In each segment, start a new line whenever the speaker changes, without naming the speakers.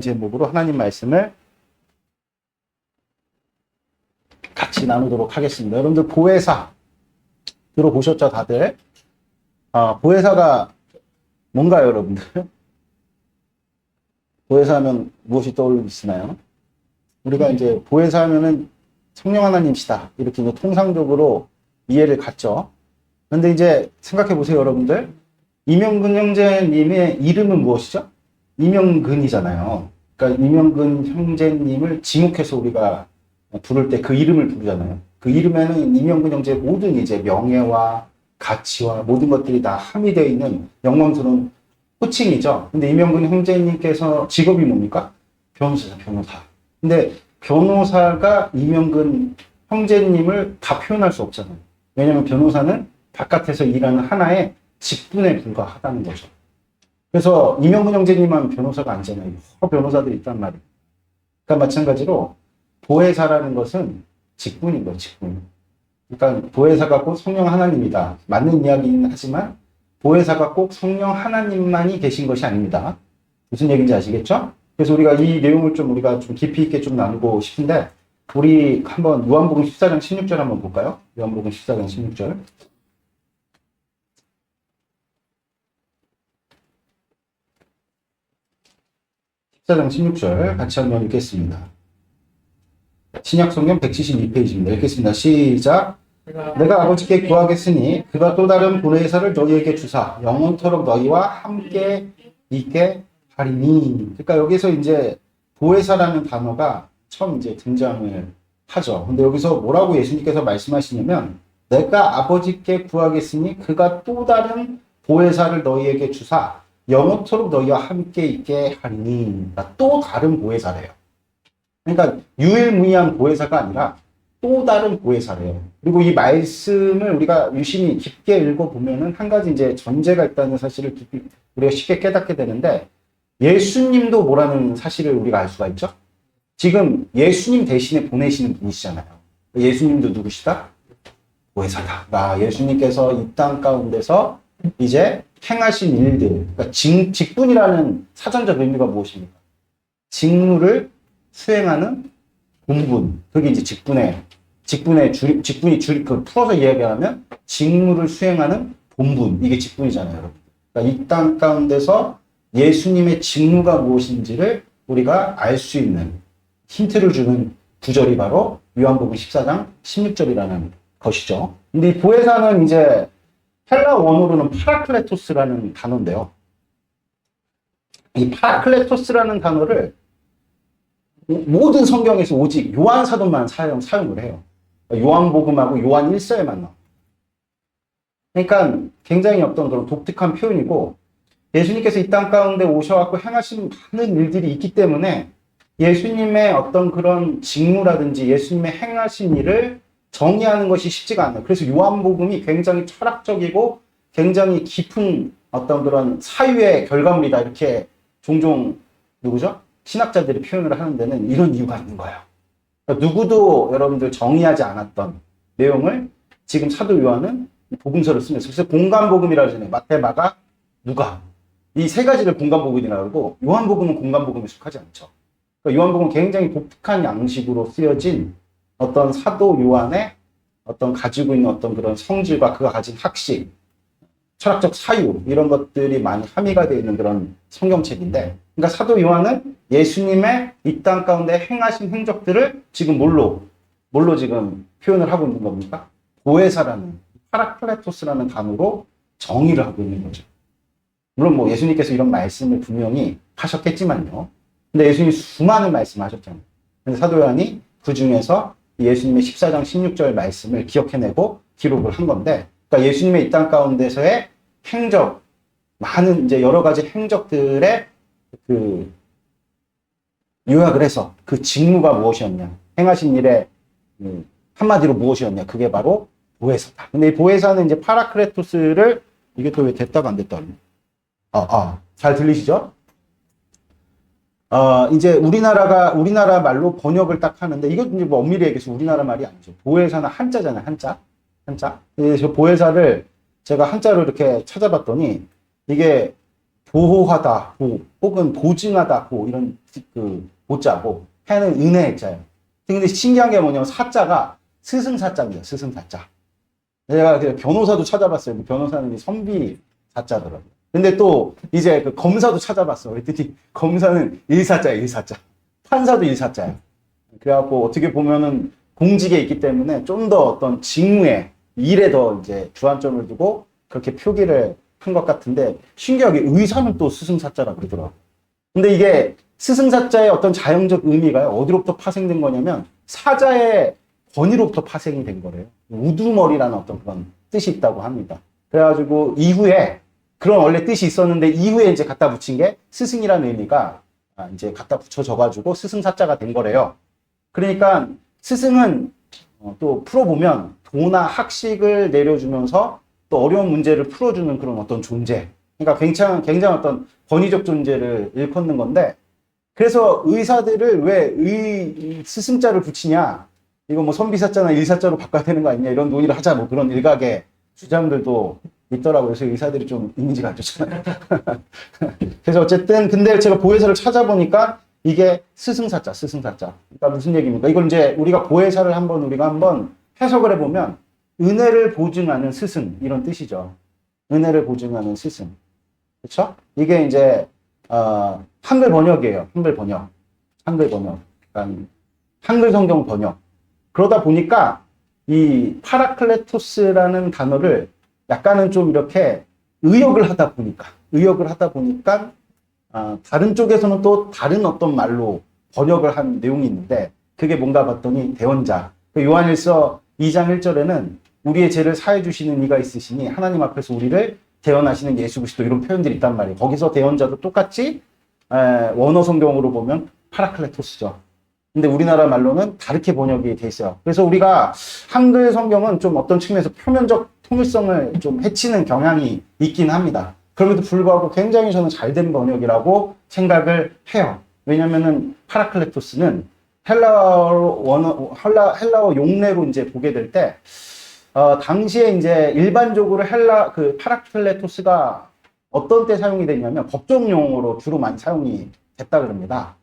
제목으로 하나님 말씀을 같이 나누도록 하겠습니다. 여러분들 보혜사 들어보셨죠, 다들? 보혜사가 뭔가요, 여러분들? 보혜사 하면 무엇이 떠올리시나요? 우리가 이제 보혜사 하면은 성령 하나님이시다, 이렇게 이제 통상적으로 이해를 갖죠. 그런데 이제 생각해 보세요, 여러분들. 이명근 형제님의 이름은 무엇이죠? 이명근이잖아요. 그러니까 이명근 형제님을 지목해서 우리가 부를 때 그 이름을 부르잖아요. 그 이름에는 이명근 형제의 모든 이제 명예와 가치와 모든 것들이 다 함유되어 있는 영광스러운 호칭이죠. 근데 이명근 형제님께서 직업이 뭡니까? 변호사죠, 변호사. 근데 변호사가 이명근 형제님을 다 표현할 수 없잖아요. 왜냐하면 변호사는 바깥에서 일하는 하나의 직분에 불과하다는 거죠. 그래서 이명근 형제님 하면 변호사가 아니잖아요. 변호사들이 있단 말이에요. 그러니까 마찬가지로 보혜사라는 것은 직분인 거예요, 직분. 그러니까 보혜사가 꼭 성령 하나님이다. 맞는 이야기는 하지만 보혜사가 꼭 성령 하나님만이 계신 것이 아닙니다. 무슨 얘기인지 아시겠죠? 그래서 우리가 이 내용을 우리가 좀 깊이 있게 좀 나누고 싶은데, 우리 한번 요한복음 14장 16절 한번 볼까요? 요한복음 14장 16절. 14장 16절 같이 한번 읽겠습니다. 신약성경 172페이지입니다. 읽겠습니다. 시작. 내가 아버지께 구하겠으니 그가 또 다른 보혜사를 너희에게 주사 영원토록 너희와 함께 있게 하리니. 그러니까 여기서 이제 보혜사라는 단어가 처음 이제 등장을 하죠. 근데 여기서 뭐라고 예수님께서 말씀하시냐면, 내가 아버지께 구하겠으니 그가 또 다른 보혜사를 너희에게 주사 영원토록 너희와 함께 있게 하리니. 그러니까 또 다른 보혜사래요. 그러니까 유일무이한 보혜사가 아니라 또 다른 보혜사래요. 그리고 이 말씀을 우리가 유심히 깊게 읽어보면은 한 가지 이제 전제가 있다는 사실을 우리가 쉽게 깨닫게 되는데, 예수님도 뭐라는 사실을 우리가 알 수가 있죠? 지금 예수님 대신에 보내시는 분이시잖아요. 예수님도 누구시다? 보혜사다. 예수님께서 이 땅 가운데서 이제 행하신 일들, 그러니까 직분이라는 사전적 의미가 무엇입니까? 직무를 수행하는 본분. 그게 이제 직분이 풀어서 이야기하면 직무를 수행하는 본분. 이게 직분이잖아요, 여러분. 그러니까 이 땅 가운데서 예수님의 직무가 무엇인지를 우리가 알 수 있는 힌트를 주는 구절이 바로 요한복음 14장 16절이라는 것이죠. 근데 이 보혜사는 이제 헬라 원어로는 파라클레토스라는 단어인데요. 이 파라클레토스라는 단어를 모든 성경에서 오직 요한 사도만 사용을 해요. 요한복음하고 요한 1서에만 나와요. 그러니까 굉장히 어떤 그런 독특한 표현이고, 예수님께서 이 땅 가운데 오셔갖고 행하신 많은 일들이 있기 때문에 예수님의 어떤 그런 직무라든지 예수님의 행하신 일을 정의하는 것이 쉽지가 않아요. 그래서 요한복음이 굉장히 철학적이고 굉장히 깊은 어떤 그런 사유의 결과물이다, 이렇게 종종 누구죠? 신학자들이 표현을 하는 데는 이런 이유가 있는 거예요. 그러니까 누구도 여러분들 정의하지 않았던 내용을 지금 사도 요한은 복음서를 쓰면서, 그래서 공간복음이라고 하잖아요. 마태, 마가, 누가. 이 세 가지를 공간복음이라고 하고, 요한복음은 공간복음에 속하지 않죠. 그러니까 요한복음은 굉장히 독특한 양식으로 쓰여진 어떤 사도 요한의 어떤 가지고 있는 어떤 그런 성질과 그가 가진 학식, 철학적 사유, 이런 것들이 많이 함의가 되어 있는 그런 성경책인데, 그러니까 사도 요한은 예수님의 이 땅 가운데 행하신 행적들을 지금 뭘로 지금 표현을 하고 있는 겁니까? 보혜사라는, 파라클레토스라는 단어로 정의를 하고 있는 거죠. 물론 뭐 예수님께서 이런 말씀을 분명히 하셨겠지만요. 근데 예수님이 수많은 말씀을 하셨잖아요. 근데 사도 요한이 그 중에서 예수님의 14장 16절 말씀을 기억해내고 기록을 한 건데, 그러니까 예수님의 이 땅 가운데서의 행적, 많은 이제 여러 가지 행적들의 그 요약을 해서 그 직무가 무엇이었냐, 행하신 일의 한마디로 무엇이었냐, 그게 바로 보혜사다. 근데 이 보혜사는 이제 파라클레토스를, 이게 또 왜 됐다가 안 됐다. 잘 들리시죠? 이제 우리나라 말로 번역을 딱 하는데, 이건 이제 뭐 엄밀히 얘기해서 우리나라 말이 아니죠. 보혜사는 한자잖아요, 한자. 그래서 보혜사를 제가 한자로 이렇게 찾아봤더니, 이게 보호하다, 혹은 보증하다, 이런 그 보자고, 해는 은혜의 자예요. 근데 신기한 게 뭐냐면 사자가 스승사자입니다. 스승사자. 내가 변호사도 찾아봤어요. 변호사는 선비 사자더라고요. 근데 또 이제 그 검사도 찾아봤어. 그랬더니 검사는 일사자야, 일사자. 판사도 일사자야. 그래갖고 어떻게 보면은 공직에 있기 때문에 좀 더 어떤 직무에, 일에 더 이제 주안점을 두고 그렇게 표기를 한 것 같은데, 신기하게 의사는 또 스승사자라 그러더라고요. 근데 이게 스승사자의 어떤 자연적 의미가 어디로부터 파생된 거냐면 사자의 권위로부터 파생이 된 거래요. 우두머리라는 어떤 그런 뜻이 있다고 합니다. 그래가지고 이후에 그런 원래 뜻이 있었는데 이후에 이제 갖다 붙인 게 스승이라는 의미가 이제 갖다 붙여져가지고 스승사자가 된 거래요. 그러니까 스승은 또 풀어보면 도나 학식을 내려주면서 또 어려운 문제를 풀어주는 그런 어떤 존재. 그러니까 굉장히 어떤 권위적 존재를 일컫는 건데, 그래서 의사들을 왜 스승자를 붙이냐, 이거 뭐 선비사자나 일사자로 바꿔야 되는 거 아니냐, 이런 논의를 하자, 뭐 그런 일각의 주장들도 있더라고요. 그래서 의사들이 좀 이미지가 안 좋잖아요. 그래서 어쨌든 근데 제가 보혜사를 찾아보니까 이게 스승사자. 그러니까 무슨 얘기입니까? 이걸 이제 우리가 보혜사를 한번 해석을 해보면 은혜를 보증하는 스승, 이런 뜻이죠. 은혜를 보증하는 스승. 그렇죠? 이게 이제 한글 번역이에요. 한글 번역. 그러니까 한글 성경 번역. 그러다 보니까 이 파라클레토스라는 단어를 약간은 좀 이렇게 의역을 하다 보니까 다른 쪽에서는 또 다른 어떤 말로 번역을 한 내용이 있는데, 그게 뭔가 봤더니 대언자. 요한일서 2장 1절에는 우리의 죄를 사해 주시는 이가 있으시니 하나님 앞에서 우리를 대언하시는 예수 그리스도, 이런 표현들이 있단 말이에요. 거기서 대언자도 똑같이 원어 성경으로 보면 파라클레토스죠. 근데 우리나라 말로는 다르게 번역이 돼 있어요. 그래서 우리가 한글 성경은 좀 어떤 측면에서 표면적 통일성을 좀 해치는 경향이 있긴 합니다. 그럼에도 불구하고 굉장히 저는 잘된 번역이라고 생각을 해요. 왜냐면은 파라클레토스는 헬라어 용례로 이제 보게 될 때, 당시에 이제 일반적으로 파라클레토스가 어떤 때 사용이 되냐면 법정용어로 주로 많이 사용이 됐다 그럽니다.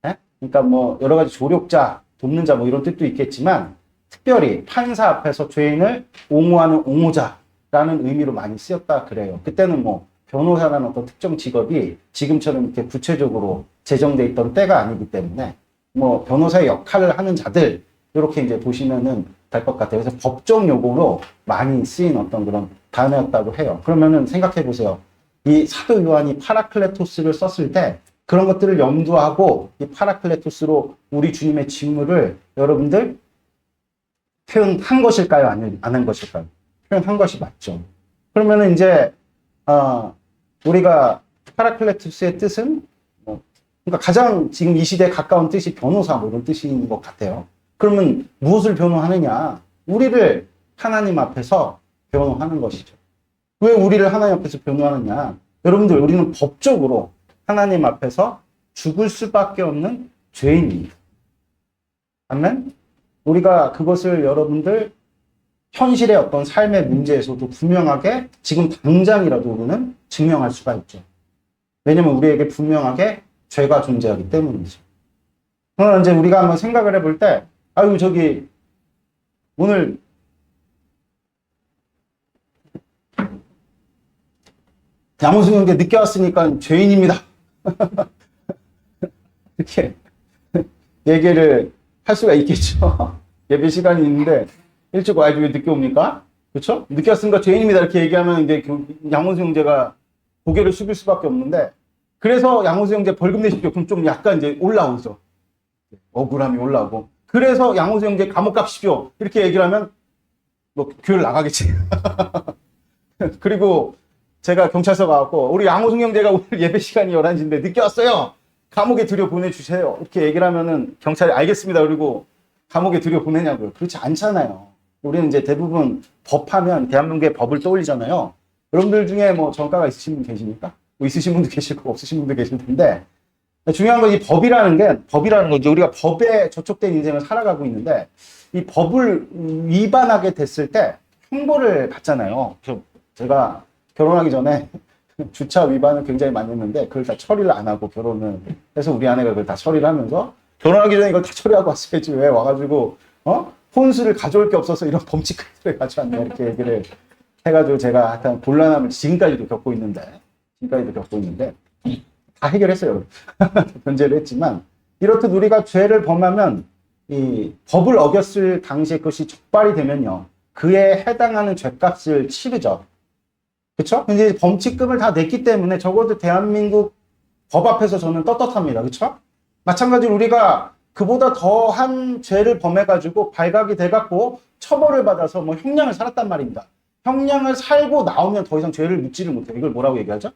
예? 그러니까 뭐 여러 가지 조력자, 돕는 자 뭐 이런 뜻도 있겠지만, 특별히 판사 앞에서 죄인을 옹호하는 옹호자라는 의미로 많이 쓰였다 그래요. 그때는 뭐 변호사라는 어떤 특정 직업이 지금처럼 이렇게 구체적으로 제정돼 있던 때가 아니기 때문에 뭐 변호사의 역할을 하는 자들, 이렇게 이제 보시면은 될 것 같아요. 그래서 법정 용어로 많이 쓰인 어떤 그런 단어였다고 해요. 그러면은 생각해 보세요. 이 사도 요한이 파라클레토스를 썼을 때 그런 것들을 염두하고 이 파라클레토스로 우리 주님의 직무를 여러분들 표현한 것일까요? 안 한 것일까요? 표현한 것이 맞죠. 그러면은 이제 우리가 파라클레토스의 뜻은 그러니까 가장 지금 이 시대에 가까운 뜻이 변호사, 뭐 이런 뜻인 것 같아요. 그러면 무엇을 변호하느냐? 우리를 하나님 앞에서 변호하는 것이죠. 왜 우리를 하나님 앞에서 변호하느냐? 여러분들, 우리는 법적으로 하나님 앞에서 죽을 수밖에 없는 죄인입니다. 아멘? 우리가 그것을 여러분들 현실의 어떤 삶의 문제에서도 분명하게 지금 당장이라도 우리는 증명할 수가 있죠. 왜냐면 우리에게 분명하게 죄가 존재하기 때문이죠. 그러나 이제 우리가 한번 생각을 해볼 때, 오늘 양호승 형제 늦게 왔으니까 죄인입니다. 이렇게 얘기를 할 수가 있겠죠. 예배 시간이 있는데 일찍 와야지 왜 늦게 옵니까? 그렇죠? 늦게 왔으니까 죄인입니다. 이렇게 얘기하면 이제 양호승 형제가 고개를 숙일 수밖에 없는데, 그래서 양호승 형제 벌금 내십시오. 그럼 좀 약간 이제 올라오죠. 억울함이 올라오고. 그래서 양호승 형제 감옥 가십시오. 이렇게 얘기를 하면 뭐 교회를 나가겠지. 그리고 제가 경찰서 가갖고 우리 양호승 형제가 오늘 예배 시간이 11시인데 늦게 왔어요. 감옥에 들여보내주세요. 이렇게 얘기를 하면은 경찰이 알겠습니다. 그리고 감옥에 들여보내냐고요. 그렇지 않잖아요. 우리는 이제 대부분 법하면 대한민국의 법을 떠올리잖아요. 여러분들 중에 뭐 전과가 있으신 분 계십니까? 뭐 있으신 분도 계실 거고 없으신 분도 계실 텐데, 중요한 건 이 법이라는 건 이제 우리가 법에 저촉된 인생을 살아가고 있는데, 이 법을 위반하게 됐을 때 형벌을 받잖아요. 제가 결혼하기 전에 주차 위반을 굉장히 많이 했는데 그걸 다 처리를 안 하고 결혼을 해서 우리 아내가 그걸 다 처리를 하면서 결혼하기 전에 이걸 다 처리하고 왔어야지 왜 와가지고 혼수를 가져올 게 없어서 이런 범칙들을 가져왔냐 이렇게 얘기를 해가지고 제가 하여튼 곤란함을 지금까지도 겪고 있는데 다 해결했어요. 변제를 했지만 이렇듯 우리가 죄를 범하면 이 법을 어겼을 당시에 그것이 적발이 되면요 그에 해당하는 죄값을 치르죠. 그렇죠? 근데 범칙금을 다 냈기 때문에 적어도 대한민국 법 앞에서 저는 떳떳합니다. 그렇죠? 마찬가지로 우리가 그보다 더한 죄를 범해가지고 발각이 돼갖고 처벌을 받아서 뭐 형량을 살았단 말입니다. 형량을 살고 나오면 더 이상 죄를 묻지를 못해요. 이걸 뭐라고 얘기하죠?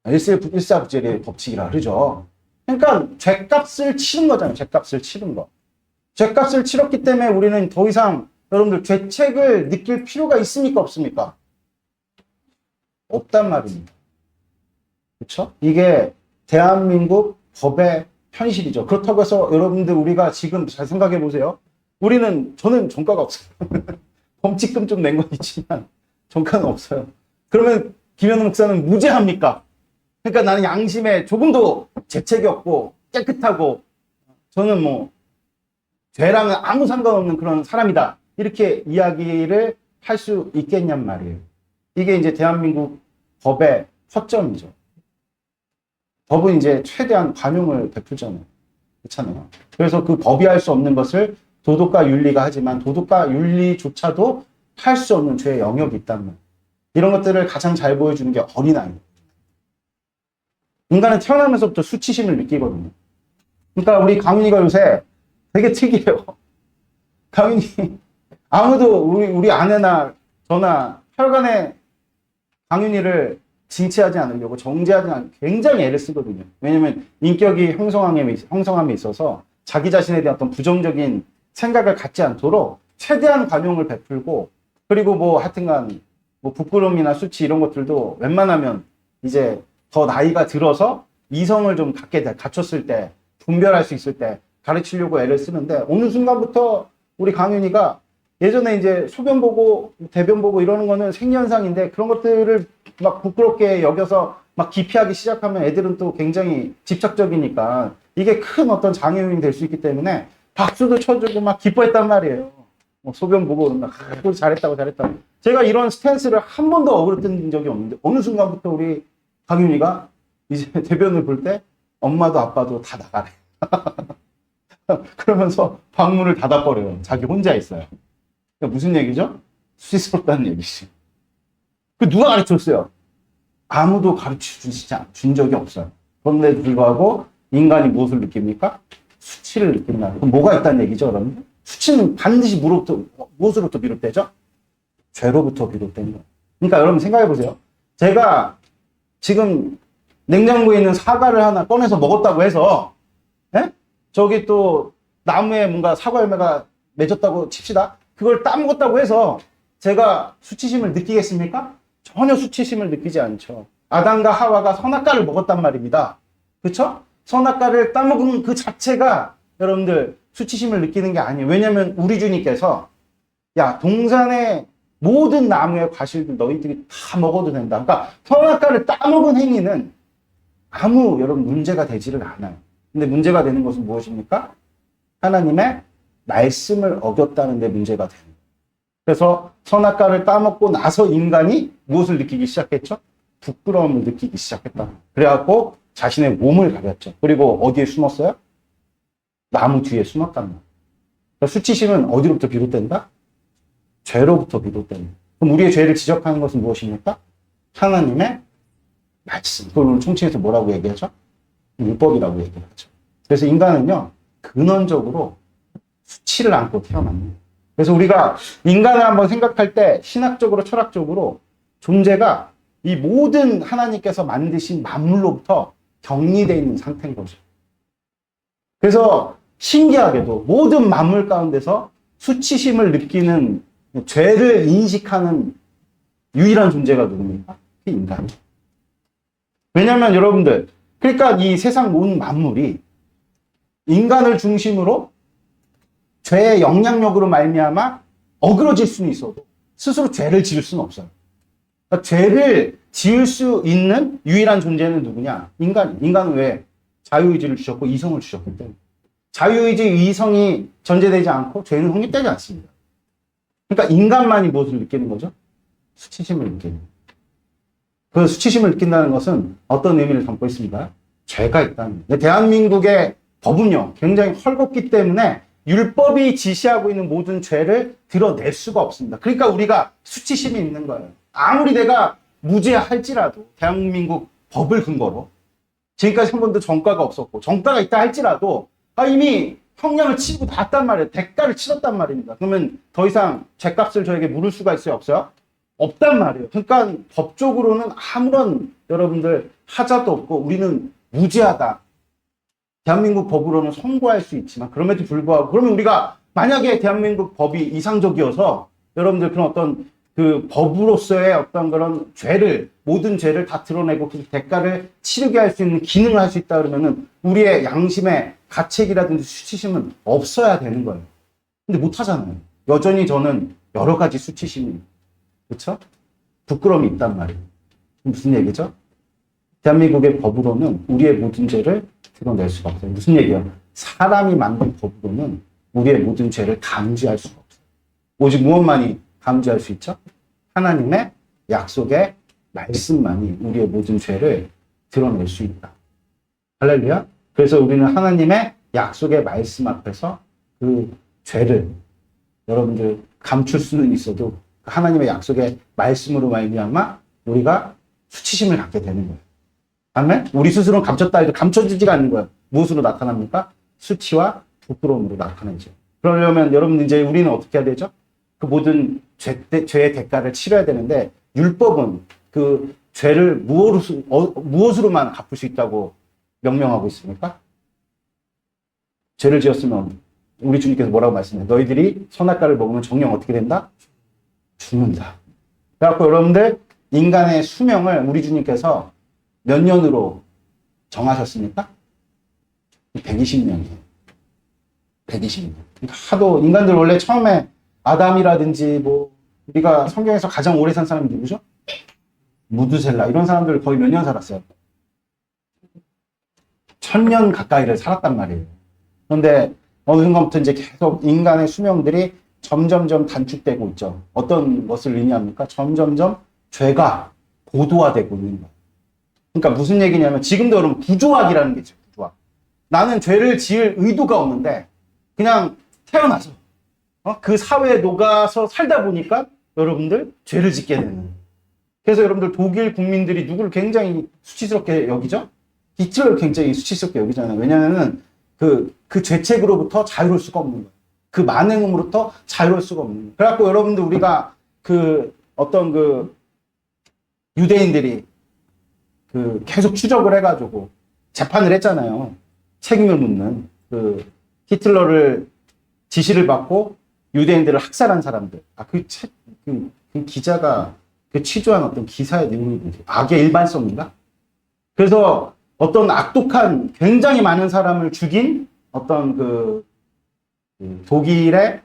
일사부재의 법칙이라 그러죠. 그러니까 죄값을 치른 거잖아요. 죄값을 치른 거. 죄값을 치렀기 때문에 우리는 더 이상 여러분들 죄책을 느낄 필요가 있습니까? 없습니까? 없단 말입니다. 그렇죠? 이게 대한민국 법의 현실이죠. 그렇다고 해서 여러분들 우리가 지금 잘 생각해 보세요. 저는 전과가 없어요. 범칙금 좀 낸 건 있지만 전과는 없어요. 그러면 김현우 목사는 무죄합니까? 그러니까 나는 양심에 조금도 죄책이 없고 깨끗하고 저는 뭐 죄랑은 아무 상관없는 그런 사람이다. 이렇게 이야기를 할 수 있겠냔 말이에요. 이게 이제 대한민국 법의 허점이죠. 법은 이제 최대한 관용을 베풀잖아요. 그렇잖아요. 그래서 그 법이 할 수 없는 것을 도덕과 윤리가 하지만 도덕과 윤리조차도 할 수 없는 죄의 영역이 있다는 거예요. 이런 것들을 가장 잘 보여주는 게 어린아이예요. 인간은 태어나면서부터 수치심을 느끼거든요. 그러니까 우리 강윤이가 요새 되게 특이해요. 강윤이 아무도 우리 아내나 저나 혈관에 강윤이를 징치하지 않으려고 정죄하지 않으려고 굉장히 애를 쓰거든요. 왜냐면 인격이 형성함에 있어서 자기 자신에 대한 어떤 부정적인 생각을 갖지 않도록 최대한 관용을 베풀고 그리고 뭐 하여튼간 뭐 부끄러움이나 수치 이런 것들도 웬만하면 이제 더 나이가 들어서 이성을 좀 갖췄을 때 분별할 수 있을 때 가르치려고 애를 쓰는데 어느 순간부터 우리 강윤이가 예전에 이제 소변 보고 대변 보고 이러는 거는 생리현상인데 그런 것들을 막 부끄럽게 여겨서 막 기피하기 시작하면 애들은 또 굉장히 집착적이니까 이게 큰 어떤 장애 요인이 될 수 있기 때문에 박수도 쳐주고 막 기뻐했단 말이에요. 소변 보고 그러면 잘했다고. 제가 이런 스탠스를 한 번도 어그러뜨린 적이 없는데 어느 순간부터 우리 강윤이가 이제 대변을 볼 때 엄마도 아빠도 다 나가래. 그러면서 방문을 닫아버려요. 자기 혼자 있어요. 그러니까 무슨 얘기죠? 수치스럽다는 얘기지. 그 누가 가르쳤어요? 아무도 준 적이 없어요. 그런데도 불구하고 인간이 무엇을 느낍니까? 수치를 느낀다. 그럼 뭐가 있다는 얘기죠, 여러분? 수치는 반드시 무엇으로부터 비롯되죠? 죄로부터 비롯된 거예요. 그러니까 여러분 생각해 보세요. 제가 지금 냉장고에 있는 사과를 하나 꺼내서 먹었다고 해서, 저기 또 나무에 뭔가 사과 열매가 맺었다고 칩시다. 그걸 따먹었다고 해서 제가 수치심을 느끼겠습니까? 전혀 수치심을 느끼지 않죠. 아담과 하와가 선악과를 먹었단 말입니다. 그렇죠? 선악과를 따먹은 그 자체가 여러분들 수치심을 느끼는 게 아니에요. 왜냐하면 우리 주님께서 야 동산의 모든 나무의 과실들 너희들이 다 먹어도 된다. 그러니까 선악과를 따먹은 행위는 아무 여러분 문제가 되지를 않아요. 근데 문제가 되는 것은 무엇입니까? 하나님의 말씀을 어겼다는 데 문제가 되는 거예요. 그래서 선악과를 따먹고 나서 인간이 무엇을 느끼기 시작했죠? 부끄러움을 느끼기 시작했다. 그래갖고 자신의 몸을 가렸죠. 그리고 어디에 숨었어요? 나무 뒤에 숨었단 말이에요. 그러니까 수치심은 어디로부터 비롯된다? 죄로부터 비롯된다. 그럼 우리의 죄를 지적하는 것은 무엇입니까? 하나님의 말씀. 그걸 오늘 총칭해서 뭐라고 얘기하죠? 율법이라고 얘기하죠. 그래서 인간은요, 근원적으로 수치를 안고 태어납니다. 그래서 우리가 인간을 한번 생각할 때 신학적으로 철학적으로 존재가 이 모든 하나님께서 만드신 만물로부터 격리되어 있는 상태인 거죠. 그래서 신기하게도 모든 만물 가운데서 수치심을 느끼는 죄를 인식하는 유일한 존재가 누굽니까? 그 인간이에요. 왜냐하면 여러분들, 그러니까 이 세상 모든 만물이 인간을 중심으로 죄의 영향력으로 말미암아 어그러질 수는 있어도 스스로 죄를 지을 수는 없어요. 그러니까 죄를 지을 수 있는 유일한 존재는 누구냐? 인간은 왜? 자유의지를 주셨고 이성을 주셨기 때문에. 자유의지, 이성이 전제되지 않고 죄는 성립되지 않습니다. 그러니까 인간만이 무엇을 느끼는 거죠? 수치심을 느끼는 거예요. 그 수치심을 느낀다는 것은 어떤 의미를 담고 있습니까? 죄가 있다는 거예요. 대한민국의 법은요, 굉장히 헐겁기 때문에 율법이 지시하고 있는 모든 죄를 드러낼 수가 없습니다. 그러니까 우리가 수치심이 있는 거예요. 아무리 내가 무죄할지라도 대한민국 법을 근거로 지금까지 한 번도 정과가 없었고 정과가 있다 할지라도 이미 형량을 치르고 났단 말이에요. 대가를 치렀단 말입니다. 그러면 더 이상 죄값을 저에게 물을 수가 있어요? 없어요? 없단 말이에요. 그러니까 법적으로는 아무런 여러분들 하자도 없고 우리는 무죄하다. 대한민국 법으로는 선고할 수 있지만 그럼에도 불구하고 그러면 우리가 만약에 대한민국 법이 이상적이어서 여러분들 그런 어떤 그 법으로서의 어떤 그런 죄를 모든 죄를 다 드러내고 그 대가를 치르게 할 수 있는 기능을 할 수 있다 그러면은 우리의 양심의 가책이라든지 수치심은 없어야 되는 거예요. 근데 못 하잖아요. 여전히 저는 여러 가지 수치심이 그렇죠? 부끄러움이 있단 말이에요. 무슨 얘기죠? 대한민국의 법으로는 우리의 모든 죄를 드러낼 수가 없어요. 무슨 얘기예요? 사람이 만든 법으로는 우리의 모든 죄를 감지할 수가 없어요. 오직 무엇만이 감지할 수 있죠? 하나님의 약속의 말씀만이 우리의 모든 죄를 드러낼 수 있다. 할렐루야. 그래서 우리는 하나님의 약속의 말씀 앞에서 그 죄를 여러분들 감출 수는 있어도 하나님의 약속의 말씀으로 말미암아 우리가 수치심을 갖게 되는 거예요. 아멘? 우리 스스로는 감췄다 해도 감춰지지가 않는 거예요. 무엇으로 나타납니까? 수치와 부끄러움으로 나타나죠. 그러려면 여러분 이제 우리는 어떻게 해야 되죠? 그 모든 죄의 대가를 치러야 되는데 율법은 그 죄를 무엇으로만 갚을 수 있다고 명령하고 있습니까? 죄를 지었으면 우리 주님께서 뭐라고 말씀해요? 너희들이 선악과를 먹으면 정령 어떻게 된다? 죽는다. 그래갖고 여러분들 인간의 수명을 우리 주님께서 몇 년으로 정하셨습니까? 120년이에요. 120년. 그러니까 하도 인간들 원래 처음에 아담이라든지 뭐 우리가 성경에서 가장 오래 산 사람이 누구죠? 무드셀라 이런 사람들 거의 몇 년 살았어요? 1000년 가까이를 살았단 말이에요. 그런데 어느 순간부터 이제 계속 인간의 수명들이 점점점 단축되고 있죠. 어떤 것을 의미합니까? 점점점 죄가 고도화되고 있는 거예요. 그러니까 무슨 얘기냐면 지금도 여러분 부조학이라는 게 있죠. 부조학. 나는 죄를 지을 의도가 없는데 그냥 태어나서 그 사회에 녹아서 살다 보니까 여러분들 죄를 짓게 되는. 그래서 여러분들 독일 국민들이 누구를 굉장히 수치스럽게 여기죠? 히틀러를 굉장히 수치스럽게 여기잖아요. 왜냐하면 그 죄책으로부터 자유로울 수가 없는 거예요. 그 만행음으로부터 자유로울 수가 없는 거예요. 그래갖고 여러분들 우리가 그 어떤 그 유대인들이 그 계속 추적을 해가지고 재판을 했잖아요. 책임을 묻는 그 히틀러를 지시를 받고 유대인들을 학살한 사람들. 그 기자가 그 취조한 어떤 기사의 내용이 뭐지? 악의 일반성인가? 그래서 어떤 악독한 굉장히 많은 사람을 죽인 어떤 그 독일의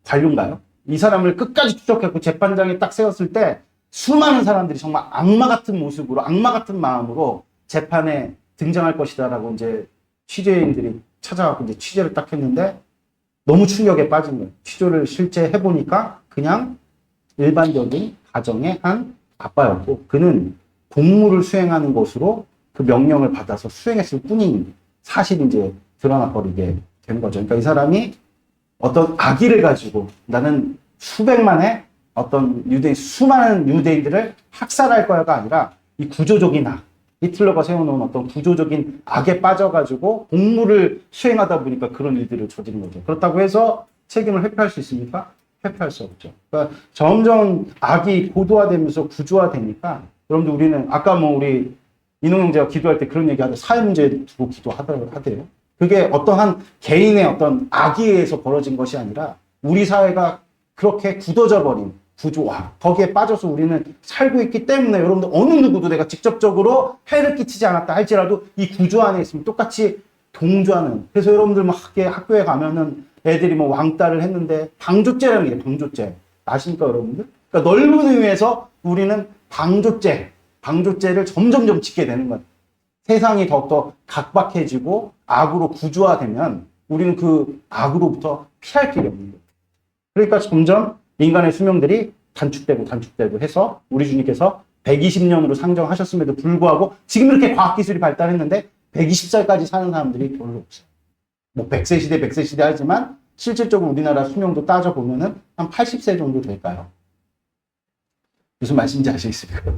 관료인가요? 이 사람을 끝까지 추적했고 재판장에 딱 세웠을 때 수많은 사람들이 정말 악마 같은 모습으로 악마 같은 마음으로 재판에 등장할 것이다라고 이제 취재인들이 찾아가고 이제 취재를 딱 했는데 너무 충격에 빠진 거예요. 취조를 실제 해보니까 그냥 일반적인 가정의 한 아빠였고 그는 공무를 수행하는 것으로 그 명령을 받아서 수행했을 뿐인 사실이 이제 드러나버리게 된 거죠. 그러니까 이 사람이 어떤 악의를 가지고 나는 수백만의 어떤 수많은 유대인들을 학살할 거야가 아니라 이 구조적인 악, 히틀러가 세워놓은 어떤 구조적인 악에 빠져가지고 공무를 수행하다 보니까 그런 일들을 저지른 거죠. 그렇다고 해서 책임을 회피할 수 있습니까? 회피할 수 없죠. 그러니까 점점 악이 고도화되면서 구조화되니까 여러분들 우리는 아까 뭐 우리 인호 형제가 기도할 때 그런 얘기하죠. 사회 문제 두고 기도하대요. 그게 어떠한 개인의 어떤 악에 의해서 벌어진 것이 아니라 우리 사회가 그렇게 굳어져 버린 구조화 거기에 빠져서 우리는 살고 있기 때문에 여러분들 어느 누구도 내가 직접적으로 해를 끼치지 않았다 할지라도 이 구조 안에 있으면 똑같이 동조하는. 그래서 여러분들 뭐 학교에 가면은 애들이 뭐 왕따를 했는데 방조죄라는 게 방조죄 아십니까 여러분들? 그러니까 넓은 의미에서 우리는 방조죄를 점점점 짓게 되는 거예요. 세상이 더욱더 각박해지고 악으로 구조화되면 우리는 그 악으로부터 피할 길이 없는 거예요. 그러니까 점점 인간의 수명들이 단축되고 해서 우리 주님께서 120년으로 상정하셨음에도 불구하고 지금 이렇게 과학기술이 발달했는데 120살까지 사는 사람들이 별로 없어요. 뭐 100세 시대 하지만 실질적으로 우리나라 수명도 따져보면은 한 80세 정도 될까요? 무슨 말씀인지 아시겠습니까?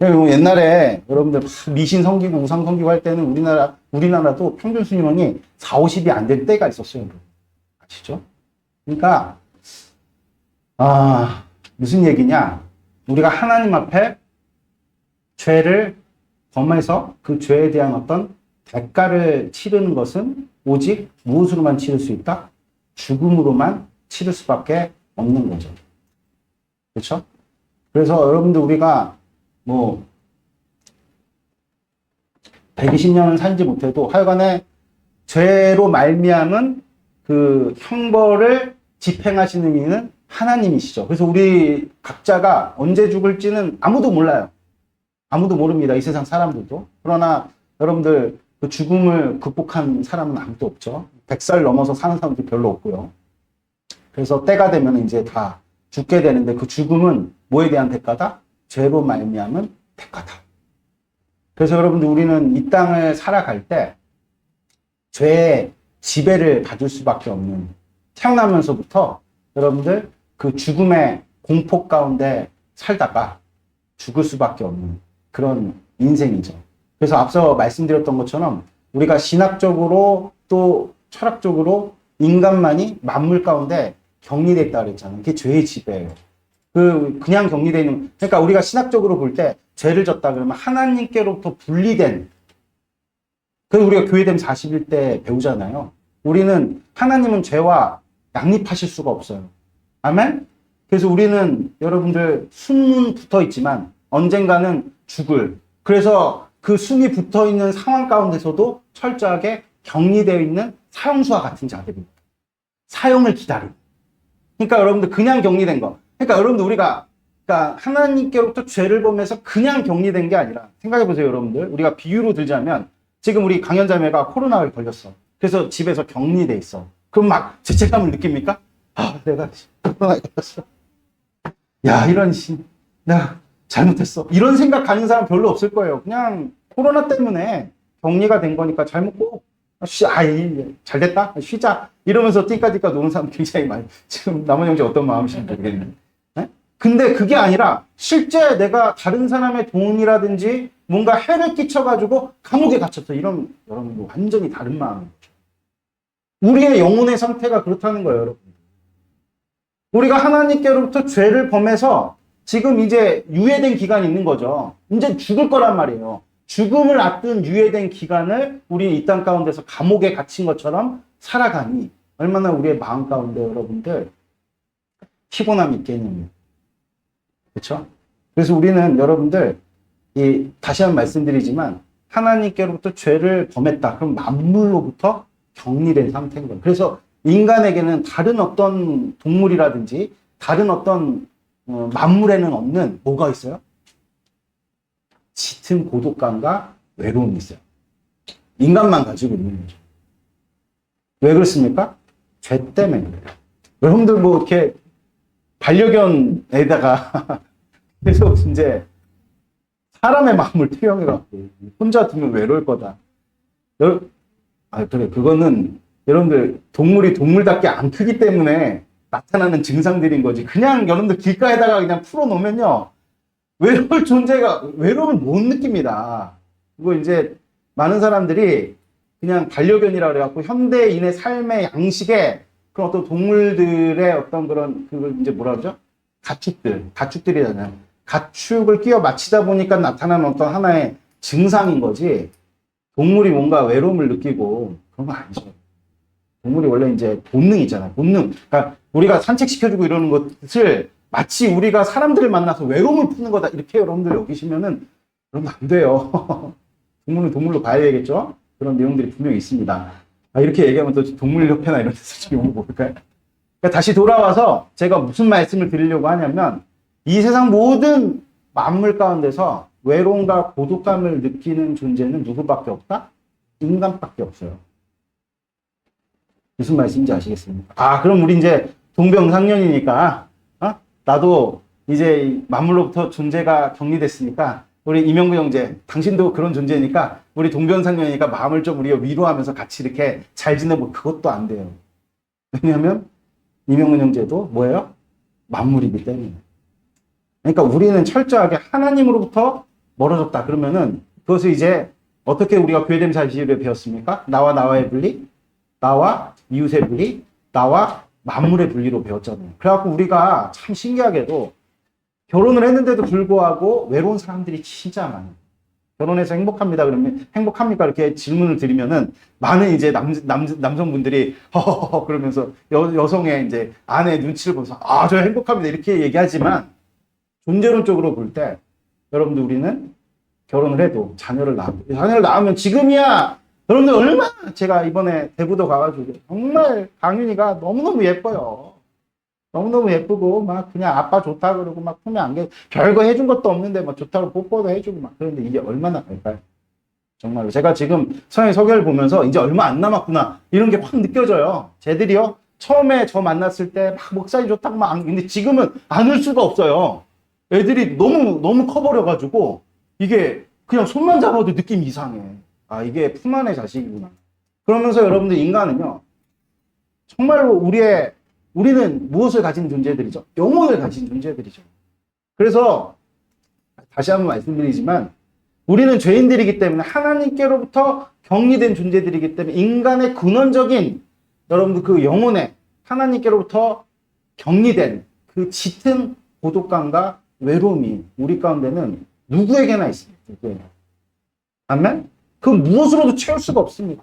옛날에 여러분들 미신 섬기고 우상 섬기고 할 때는 우리나라도 평균 수명이 40, 50이 안 될 때가 있었어요. 아시죠? 그러니까 무슨 얘기냐? 우리가 하나님 앞에 죄를 범해서 그 죄에 대한 어떤 대가를 치르는 것은 오직 무엇으로만 치를 수 있다? 죽음으로만 치를 수밖에 없는 거죠. 그렇죠? 그래서 여러분들 우리가 뭐 120년을 살지 못해도 하여간에 죄로 말미암은 그 형벌을 집행하시는 이는 하나님이시죠. 그래서 우리 각자가 언제 죽을지는 아무도 몰라요. 아무도 모릅니다. 이 세상 사람들도. 그러나 여러분들 그 죽음을 극복한 사람은 아무도 없죠. 100살 넘어서 사는 사람도 별로 없고요. 그래서 때가 되면 이제 다 죽게 되는데 그 죽음은 뭐에 대한 대가다? 죄로 말미암은 대가다. 그래서 여러분들 우리는 이 땅을 살아갈 때 죄의 지배를 받을 수밖에 없는, 태어나면서부터 여러분들 그 죽음의 공포 가운데 살다가 죽을 수밖에 없는 그런 인생이죠. 그래서 앞서 말씀드렸던 것처럼 우리가 신학적으로 또 철학적으로 인간만이 만물 가운데 격리되어 있다고 그랬잖아요. 그게 죄의 지배예요. 그냥 격리되어 있는, 그러니까 우리가 신학적으로 볼 때 죄를 졌다 그러면 하나님께로부터 분리된, 그래서 우리가 교회됨 40일 배우잖아요. 우리는 하나님은 죄와 양립하실 수가 없어요. 아멘? 그래서 우리는 여러분들 숨은 붙어 있지만 언젠가는 죽을, 그래서 그 숨이 붙어 있는 상황 가운데서도 철저하게 격리되어 있는 사형수와 같은 자들입니다. 사형을 기다리고. 그러니까 여러분들 그냥 격리된 거. 그러니까 여러분들 우리가 그러니까 하나님께로부터 죄를 범해서 그냥 격리된 게 아니라, 생각해 보세요, 여러분들. 우리가 비유로 들자면 지금 우리 강연자매가 코로나에 걸렸어. 그래서 집에서 격리돼 있어. 그럼 막 죄책감을 느낍니까? 내가 코로나에 걸렸어. 야, 내가 잘못했어. 이런 생각 가는 사람 별로 없을 거예요. 그냥 코로나 때문에 격리가 된 거니까 잘 먹고, 잘 됐다. 쉬자. 이러면서 띠까띠까 노는 사람 굉장히 많이. 지금 남은 형제 어떤 마음이신지 모르겠는데. 근데 그게 아니라 실제 내가 다른 사람의 돈이라든지 뭔가 해를 끼쳐가지고 감옥에 갇혔어. 이런 여러분 완전히 다른 마음이죠. 우리의 영혼의 상태가 그렇다는 거예요, 여러분. 우리가 하나님께로부터 죄를 범해서 지금 이제 유예된 기간이 있는 거죠. 이제 죽을 거란 말이에요. 죽음을 앞둔 유예된 기간을 우리 이 땅 가운데서 감옥에 갇힌 것처럼 살아가니 얼마나 우리의 마음 가운데 여러분들 피곤함이 있겠느냐. 그렇죠? 그래서 우리는 여러분들 다시 한번 말씀드리지만 하나님께로부터 죄를 범했다. 그럼 만물로부터 격리된 상태인 거예요. 그래서 인간에게는 다른 어떤 동물이라든지 다른 어떤 만물에는 없는 뭐가 있어요? 짙은 고독감과 외로움이 있어요. 인간만 가지고 있는 거죠. 왜 그렇습니까? 죄 때문에 그래요. 여러분들 뭐 이렇게 반려견에다가 계속 이제 사람의 마음을 투영해갖고 혼자 두면 외로울 거다. 그래, 그거는 여러분들 동물이 동물답게 안 크기 때문에 나타나는 증상들인 거지. 그냥 여러분들 길가에다가 그냥 풀어놓으면요, 외로울 존재가, 외로움을 못 느낍니다. 그거 이제 많은 사람들이 그냥 반려견이라 그래갖고 현대인의 삶의 양식에 그런 어떤 동물들의 어떤 그걸 이제 뭐라 그러죠? 가축들이잖아요. 가축을 끼워 맞추다 보니까 나타나는 어떤 하나의 증상인 거지, 동물이 뭔가 외로움을 느끼고 그런 거 아니죠. 동물이 원래 이제 본능이잖아요. 본능. 그러니까 우리가 산책시켜주고 이러는 것을 마치 우리가 사람들을 만나서 외로움을 푸는 거다, 이렇게 여러분들 여기시면은 그러면 안 돼요. 동물은 동물로 봐야 되겠죠? 그런 내용들이 분명히 있습니다. 이렇게 얘기하면 또 동물협회나 이런 데서 좀 욕을 먹을까요? 그러니까 다시 돌아와서 제가 무슨 말씀을 드리려고 하냐면 이 세상 모든 만물 가운데서 외로움과 고독감을 느끼는 존재는 누구밖에 없다? 인간밖에 없어요. 무슨 말씀인지 아시겠습니까? 아, 그럼 우리 이제 동병상련이니까, 나도 이제 만물로부터 존재가 격리됐으니까, 우리 이명구 형제, 당신도 그런 존재니까, 우리 동병상련이니까 마음을 좀 우리가 위로하면서 같이 이렇게 잘 지내고, 그것도 안 돼요. 왜냐하면, 이명구 형제도 뭐예요? 만물이기 때문에. 그러니까 우리는 철저하게 하나님으로부터 멀어졌다. 그러면은, 그것을 이제 어떻게 우리가 교회됨 사실에 배웠습니까? 나와의 분리, 나와 이웃의 분리, 나와 만물의 분리로 배웠잖아요. 그래갖고 우리가 참 신기하게도 결혼을 했는데도 불구하고 외로운 사람들이 진짜 많아요. 결혼해서 행복합니다. 그러면 행복합니까? 이렇게 질문을 드리면은 많은 이제 남성분들이 허허허 그러면서 여성의 이제 아내 눈치를 보면서 아, 저 행복합니다. 이렇게 얘기하지만 존재론적으로 볼 때 여러분들 우리는 결혼을 해도 자녀를 낳으면 지금이야 여러분들 얼마나 제가 이번에 대구도 가가지고 정말 강윤이가 너무너무 예뻐요. 너무너무 예쁘고 막 그냥 아빠 좋다 그러고 막 품에 안겨 별거 해준 것도 없는데 막 좋다고 뽀뽀도 해주고 막 그런데 이게 얼마나 갈까요? 정말로 제가 지금 성의 소개를 보면서 이제 얼마 안 남았구나 이런 게 확 느껴져요. 쟤들이요 처음에 저 만났을 때 막 목살이 좋다고 막 근데 지금은 안 올 수가 없어요. 애들이 너무 커버려가지고 이게 그냥 손만 잡아도 느낌이 이상해. 아, 이게 품 안의 자식이구나. 그러면서 여러분들 인간은요, 정말로 우리는 무엇을 가진 존재들이죠? 영혼을 가진 존재들이죠. 그래서, 다시 한번 말씀드리지만, 우리는 죄인들이기 때문에 하나님께로부터 격리된 존재들이기 때문에 인간의 근원적인 여러분들 그 영혼에 하나님께로부터 격리된 그 짙은 고독감과 외로움이 우리 가운데는 누구에게나 있습니다. 누구에게나. 아멘? 그 무엇으로도 채울 수가 없습니다.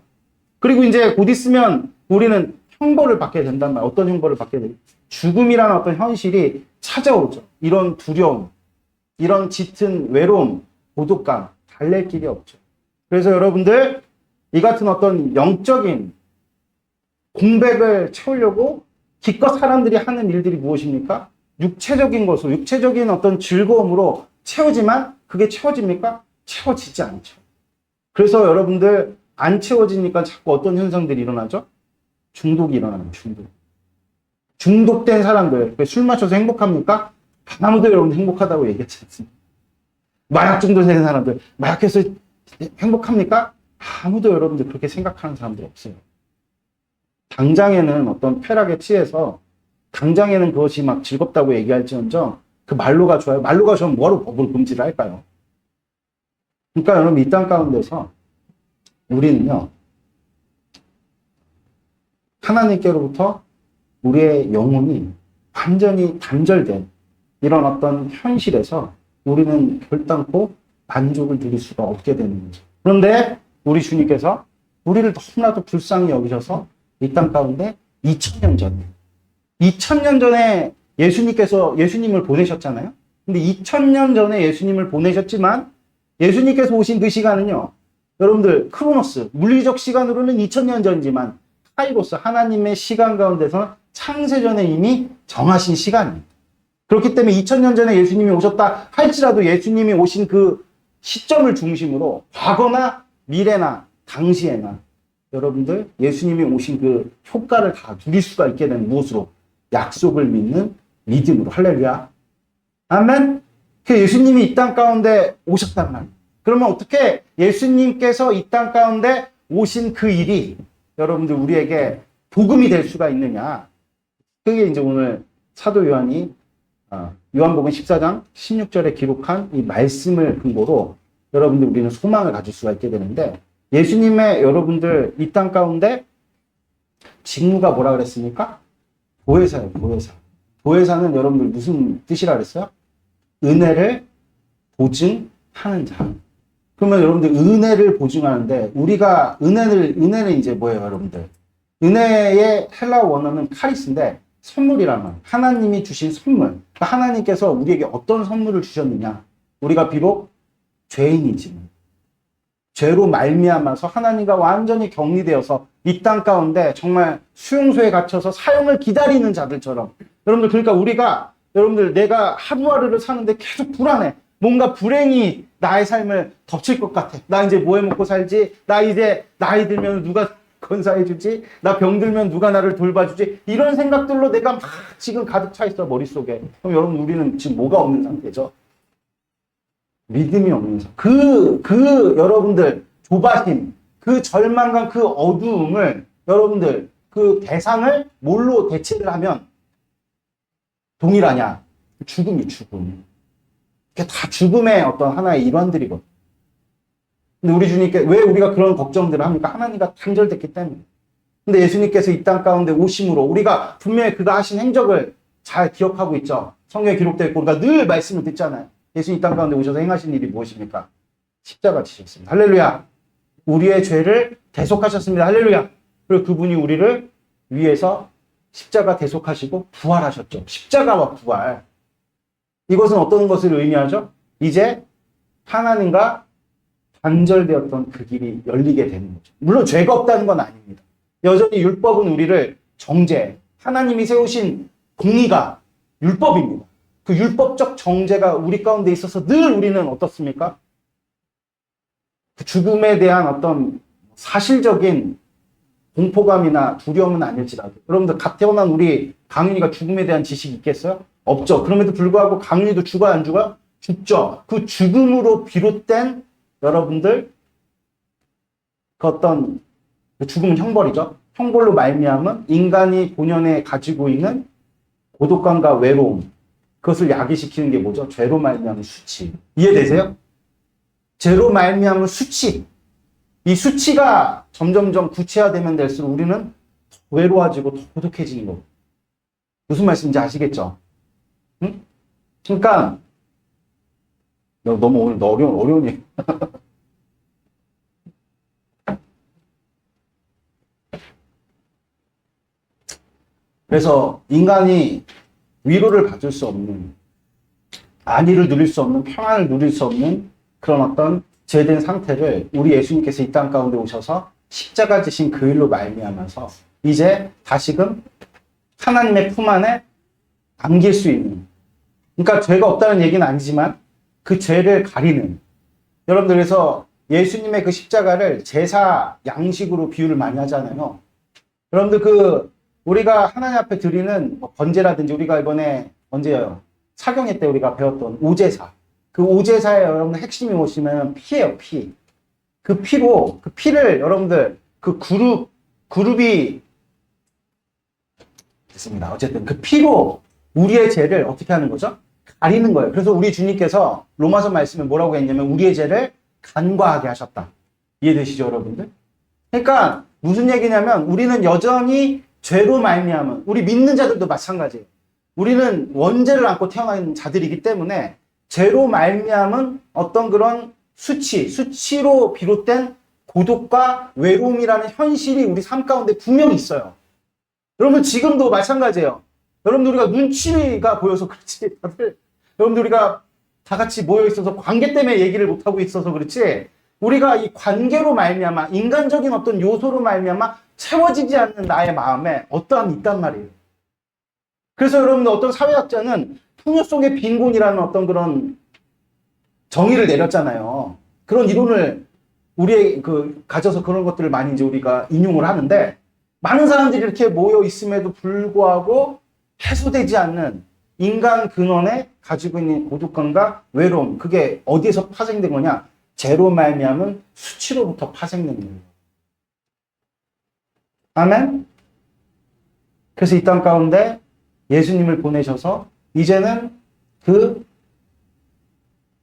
그리고 이제 곧 있으면 우리는 형벌을 받게 된단 말이에요. 어떤 형벌을 받게 돼요? 죽음이라는 어떤 현실이 찾아오죠. 이런 두려움, 이런 짙은 외로움, 고독감, 달랠 길이 없죠. 그래서 여러분들 이 같은 어떤 영적인 공백을 채우려고 기껏 사람들이 하는 일들이 무엇입니까? 육체적인 것으로, 육체적인 어떤 즐거움으로 채우지만 그게 채워집니까? 채워지지 않죠. 그래서 여러분들 안 채워지니까 자꾸 어떤 현상들이 일어나죠? 중독이 일어나는 중독. 중독된 사람들, 술 마셔서 행복합니까? 아무도 여러분 행복하다고 얘기하지 않습니다. 마약 중독된 사람들, 마약해서 행복합니까? 아무도 여러분들 그렇게 생각하는 사람들 없어요. 당장에는 어떤 쾌락에 취해서 당장에는 그것이 막 즐겁다고 얘기할지언정 그 말로가 좋아요. 말로가 좋으면 뭐하러 법을 금지를 할까요? 그러니까 여러분 이 땅 가운데서 우리는요 하나님께로부터 우리의 영혼이 완전히 단절된 이런 어떤 현실에서 우리는 결단코 만족을 누릴 수가 없게 되는 거죠. 그런데 우리 주님께서 우리를 너무나도 불쌍히 여기셔서 이 땅 가운데 2000년 전에 예수님을 보내셨잖아요. 근데 2000년 전에 예수님을 보내셨지만 예수님께서 오신 그 시간은요. 여러분들 크로노스 물리적 시간으로는 2000년 전이지만 카이로스 하나님의 시간 가운데서 창세전에 이미 정하신 시간입니다. 그렇기 때문에 2000년 전에 예수님이 오셨다 할지라도 예수님이 오신 그 시점을 중심으로 과거나 미래나 당시에나 여러분들 예수님이 오신 그 효과를 다 누릴 수가 있게 되는 무엇으로? 약속을 믿는 믿음으로. 할렐루야. 아멘. 그 예수님이 이 땅 가운데 오셨단 말이에요. 그러면 어떻게 예수님께서 이 땅 가운데 오신 그 일이 여러분들 우리에게 복음이 될 수가 있느냐. 그게 이제 오늘 사도 요한이 요한복음 14장 16절에 기록한 이 말씀을 근거로 여러분들 우리는 소망을 가질 수가 있게 되는데 예수님의 여러분들 이 땅 가운데 직무가 뭐라 그랬습니까? 보혜사예요. 보혜사. 보혜사는 여러분들 무슨 뜻이라 그랬어요? 은혜를 보증하는 자. 그러면 여러분들 은혜를 보증하는데 우리가 은혜는 이제 뭐예요, 여러분들? 은혜의 헬라어 원어는 카리스인데 선물이란 말. 하나님이 주신 선물. 그러니까 하나님께서 우리에게 어떤 선물을 주셨느냐? 우리가 비록 죄인이지만 죄로 말미암아서 하나님과 완전히 격리되어서 이 땅 가운데 정말 수용소에 갇혀서 사형을 기다리는 자들처럼 여러분들 그러니까 우리가 여러분들 내가 하루하루를 사는데 계속 불안해. 뭔가 불행이 나의 삶을 덮칠 것 같아. 나 이제 뭐 해 먹고 살지? 나 이제 나이 들면 누가 건사해 주지? 나 병 들면 누가 나를 돌봐주지? 이런 생각들로 내가 막 지금 가득 차 있어 머릿속에. 그럼 여러분 우리는 지금 뭐가 없는 상태죠? 믿음이 없는 상태. 여러분들 조바심, 그 절망감, 그 어두움을 여러분들 그 대상을 뭘로 대체를 하면 동일하냐? 죽음이 죽음. 그게 다 죽음의 어떤 하나의 일환들이거든. 근데 우리 주님께 왜 우리가 그런 걱정들을 합니까? 하나님과 단절됐기 때문에. 근데 예수님께서 이 땅 가운데 오심으로 우리가 분명히 그가 하신 행적을 잘 기억하고 있죠. 성경에 기록되어 있고 우리가 늘 말씀을 듣잖아요. 예수님 이 땅 가운데 오셔서 행하신 일이 무엇입니까? 십자가 지셨습니다. 할렐루야. 우리의 죄를 대속하셨습니다. 할렐루야. 그리고 그분이 우리를 위해서 십자가 대속하시고 부활하셨죠. 십자가와 부활. 이것은 어떤 것을 의미하죠? 이제 하나님과 단절되었던 그 길이 열리게 되는 거죠. 물론 죄가 없다는 건 아닙니다. 여전히 율법은 우리를 정죄, 하나님이 세우신 공의가 율법입니다. 그 율법적 정죄가 우리 가운데 있어서 늘 우리는 어떻습니까? 그 죽음에 대한 어떤 사실적인 공포감이나 두려움은 아닐지라도 여러분들 갓 태어난 우리 강윤이가 죽음에 대한 지식이 있겠어요? 없죠. 그럼에도 불구하고 강윤이도 죽어야 안 죽어요? 죽죠. 그 죽음으로 비롯된 여러분들 그 어떤 죽음은 형벌이죠. 형벌로 말미암은 인간이 본연에 가지고 있는 고독감과 외로움 그것을 야기시키는 게 뭐죠? 죄로 말미암은 수치. 이해되세요? 죄로 말미암은 수치. 이 수치가 점점점 구체화되면 될수록 우리는 더 외로워지고 더 고독해지는 거고. 무슨 말씀인지 아시겠죠? 응? 그러니까 너무 오늘 어려운 얘기. 그래서 인간이 위로를 받을 수 없는, 안위를 누릴 수 없는, 평안을 누릴 수 없는 그런 어떤 죄된 상태를 우리 예수님께서 이 땅 가운데 오셔서 십자가 지신 그 일로 말미암아서 이제 다시금 하나님의 품 안에 안길 수 있는, 그러니까 죄가 없다는 얘기는 아니지만 그 죄를 가리는, 여러분들 그래서 예수님의 그 십자가를 제사 양식으로 비유를 많이 하잖아요. 여러분들 우리가 하나님 앞에 드리는 번제라든지 우리가 이번에 언제요? 사경회 때 우리가 배웠던 오제사. 그 오제사의 여러분들 핵심이 뭐시면 피예요, 피. 그 피로, 그 피를 여러분들 그 그룹이 됐습니다. 어쨌든 그 피로 우리의 죄를 어떻게 하는 거죠? 가리는 거예요. 그래서 우리 주님께서 로마서 말씀에 뭐라고 했냐면 우리의 죄를 간과하게 하셨다. 이해되시죠, 여러분들? 그러니까 무슨 얘기냐면 우리는 여전히 죄로 말미암은, 우리 믿는 자들도 마찬가지예요. 우리는 원죄를 안고 태어난 자들이기 때문에 죄로 말미암은 어떤 그런 수치로 비롯된 고독과 외로움이라는 현실이 우리 삶 가운데 분명히 있어요. 여러분 지금도 마찬가지예요. 여러분들 우리가 눈치가 보여서 그렇지, 다들 여러분들 우리가 다 같이 모여 있어서 관계 때문에 얘기를 못 하고 있어서 그렇지, 우리가 이 관계로 말미암아 인간적인 어떤 요소로 말미암아 채워지지 않는 나의 마음에 어떠함이 있단 말이에요. 그래서 여러분들 어떤 사회학자는 풍요 속의 빈곤이라는 어떤 그런 정의를 내렸잖아요. 그런 이론을 우리의 가져서 그런 것들을 많이 이제 우리가 인용을 하는데, 많은 사람들이 이렇게 모여 있음에도 불구하고 해소되지 않는 인간 근원에 가지고 있는 고독감과 외로움, 그게 어디에서 파생된 거냐? 죄로 말미암은 수치로부터 파생된 거예요. 아멘? 그래서 이 땅 가운데 예수님을 보내셔서 이제는 그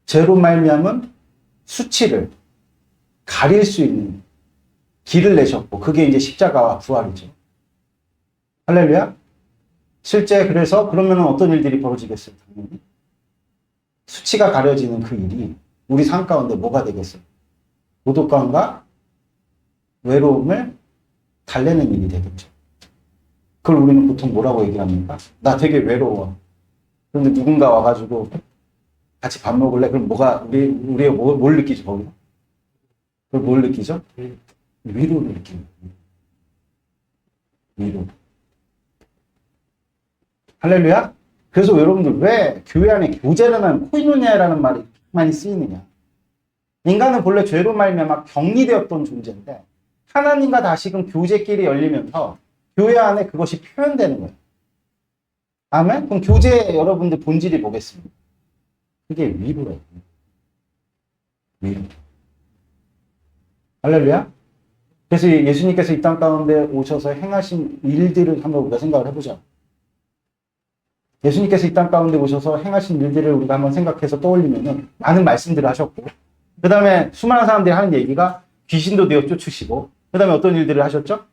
죄로 말미암은 수치를 가릴 수 있는 길을 내셨고, 그게 이제 십자가와 부활이죠. 할렐루야? 실제 그래서 그러면 어떤 일들이 벌어지겠어요? 당연히 수치가 가려지는 그 일이 우리 삶 가운데 뭐가 되겠어요? 고독감과 외로움을 달래는 일이 되겠죠. 그걸 우리는 보통 뭐라고 얘기합니까? 나 되게 외로워. 그런데 누군가 와가지고 같이 밥 먹을래? 그럼 뭘 느끼지, 거기서? 그걸 뭘 느끼죠? 위로를 느낍니다. 위로. 할렐루야? 그래서 여러분들 왜 교회 안에 교제라는 코이노니아라는 말이 많이 쓰이느냐? 인간은 본래 죄로 말미암아 격리되었던 존재인데 하나님과 다시금 교제길이 열리면서 교회 안에 그것이 표현되는 거예요. 아멘? 그럼 교제 여러분들 본질이 뭐겠습니까? 그게 위로예요. 위로. 할렐루야? 그래서 예수님께서 이 땅 가운데 오셔서 행하신 일들을 한번 우리가 생각을 해보자. 예수님께서 이 땅 가운데 오셔서 행하신 일들을 우리가 한번 생각해서 떠올리면은 많은 말씀들을 하셨고, 그 다음에 수많은 사람들이 하는 얘기가 귀신도 내어 쫓으시고, 그 다음에 어떤 일들을 하셨죠?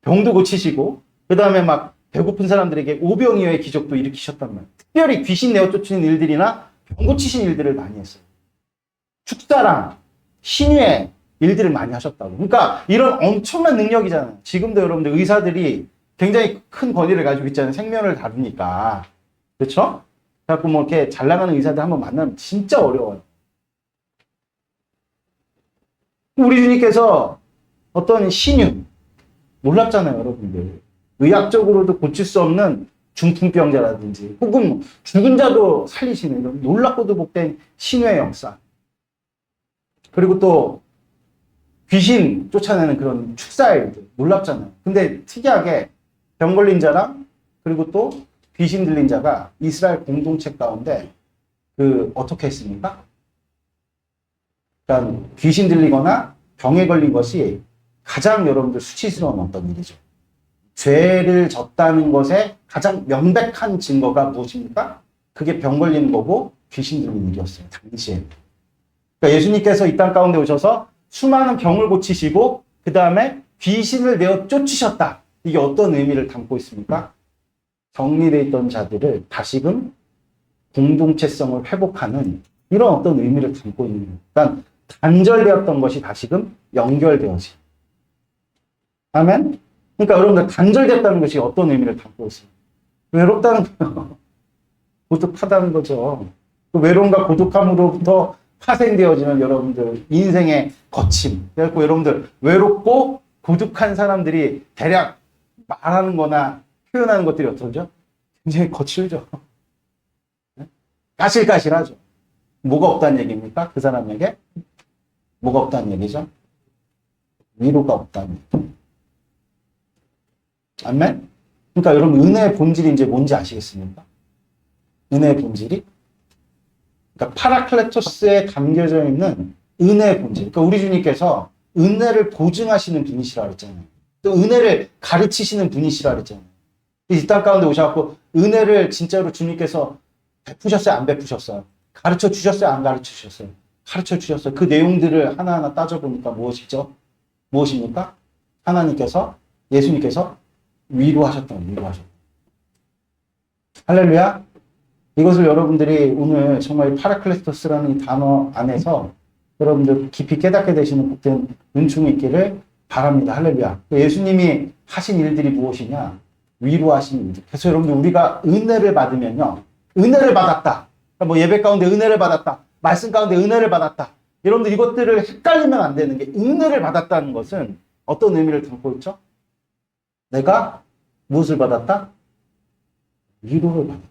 병도 고치시고, 그 다음에 막 배고픈 사람들에게 오병이어의 기적도 일으키셨단 말이에요. 특별히 귀신 내어 쫓는 일들이나 병 고치신 일들을 많이 했어요. 축사랑 신유의 일들을 많이 하셨다고. 그러니까 이런 엄청난 능력이잖아요. 지금도 여러분들 의사들이 굉장히 큰 권위를 가지고 있잖아요. 생명을 다루니까. 그렇죠? 그래갖고 뭐 이렇게 잘 나가는 의사들 한번 만나면 진짜 어려워요. 우리 주님께서 어떤 신유 놀랍잖아요, 여러분들. 의학적으로도 고칠 수 없는 중풍병자라든지 혹은 죽은 자도 살리시는 이런 놀랍고도 복된 신유의 역사. 그리고 또 귀신 쫓아내는 그런 축사의 일들 놀랍잖아요. 근데 특이하게 병 걸린 자랑 그리고 또 귀신 들린 자가 이스라엘 공동체 가운데 어떻게 했습니까? 그러니까 귀신 들리거나 병에 걸린 것이 가장 여러분들 수치스러운 어떤 일이죠. 죄를 졌다는 것에 가장 명백한 증거가 무엇입니까? 그게 병 걸리는 거고 귀신 들린 일이었어요. 당시에. 그러니까 예수님께서 이 땅 가운데 오셔서 수많은 병을 고치시고 그 다음에 귀신을 내어 쫓으셨다. 이게 어떤 의미를 담고 있습니까? 정리되어 있던 자들을 다시금 공동체성을 회복하는 이런 어떤 의미를 담고 있는 거예요. 그러니까 단절되었던 것이 다시금 연결되어지. 아멘? 그러니까 여러분들 단절됐다는 것이 어떤 의미를 담고 있어요? 외롭다는 거예요. 고독하다는 거죠. 그 외로움과 고독함으로부터 파생되어지는 여러분들 인생의 거침. 그래서 여러분들 외롭고 고독한 사람들이 대략 말하는 거나 표현하는 것들이 어떠죠? 굉장히 거칠죠. 까실까실하죠. 뭐가 없다는 얘기입니까? 그 사람에게? 뭐가 없다는 얘기죠? 위로가 없다는 얘기. 아멘? 그러니까 여러분 은혜의 본질이 이제 뭔지 아시겠습니까? 은혜의 본질이? 그러니까 파라클레토스에 담겨져 있는 은혜의 본질. 그러니까 우리 주님께서 은혜를 보증하시는 분이시라 그랬잖아요. 또 은혜를 가르치시는 분이시라 그랬잖아요. 이 땅 가운데 오셔갖고 은혜를 진짜로 주님께서 베푸셨어요? 안 베푸셨어요? 가르쳐 주셨어요? 안 가르쳐 주셨어요? 가르쳐 주셨어요. 그 내용들을 하나하나 따져보니까 무엇이죠? 무엇입니까? 하나님께서, 예수님께서 위로하셨다. 할렐루야. 이것을 여러분들이 오늘 정말 파라클레토스라는 이 단어 안에서 여러분들 깊이 깨닫게 되시는 복된 은총이 있기를 바랍니다. 할렐루야. 예수님이 하신 일들이 무엇이냐? 위로하신 일들. 그래서 여러분들 우리가 은혜를 받으면요. 은혜를 받았다. 뭐 예배 가운데 은혜를 받았다. 말씀 가운데 은혜를 받았다. 여러분들 이것들을 헷갈리면 안 되는 게 은혜를 받았다는 것은 어떤 의미를 담고 있죠? 내가 무엇을 받았다? 위로를 받았다.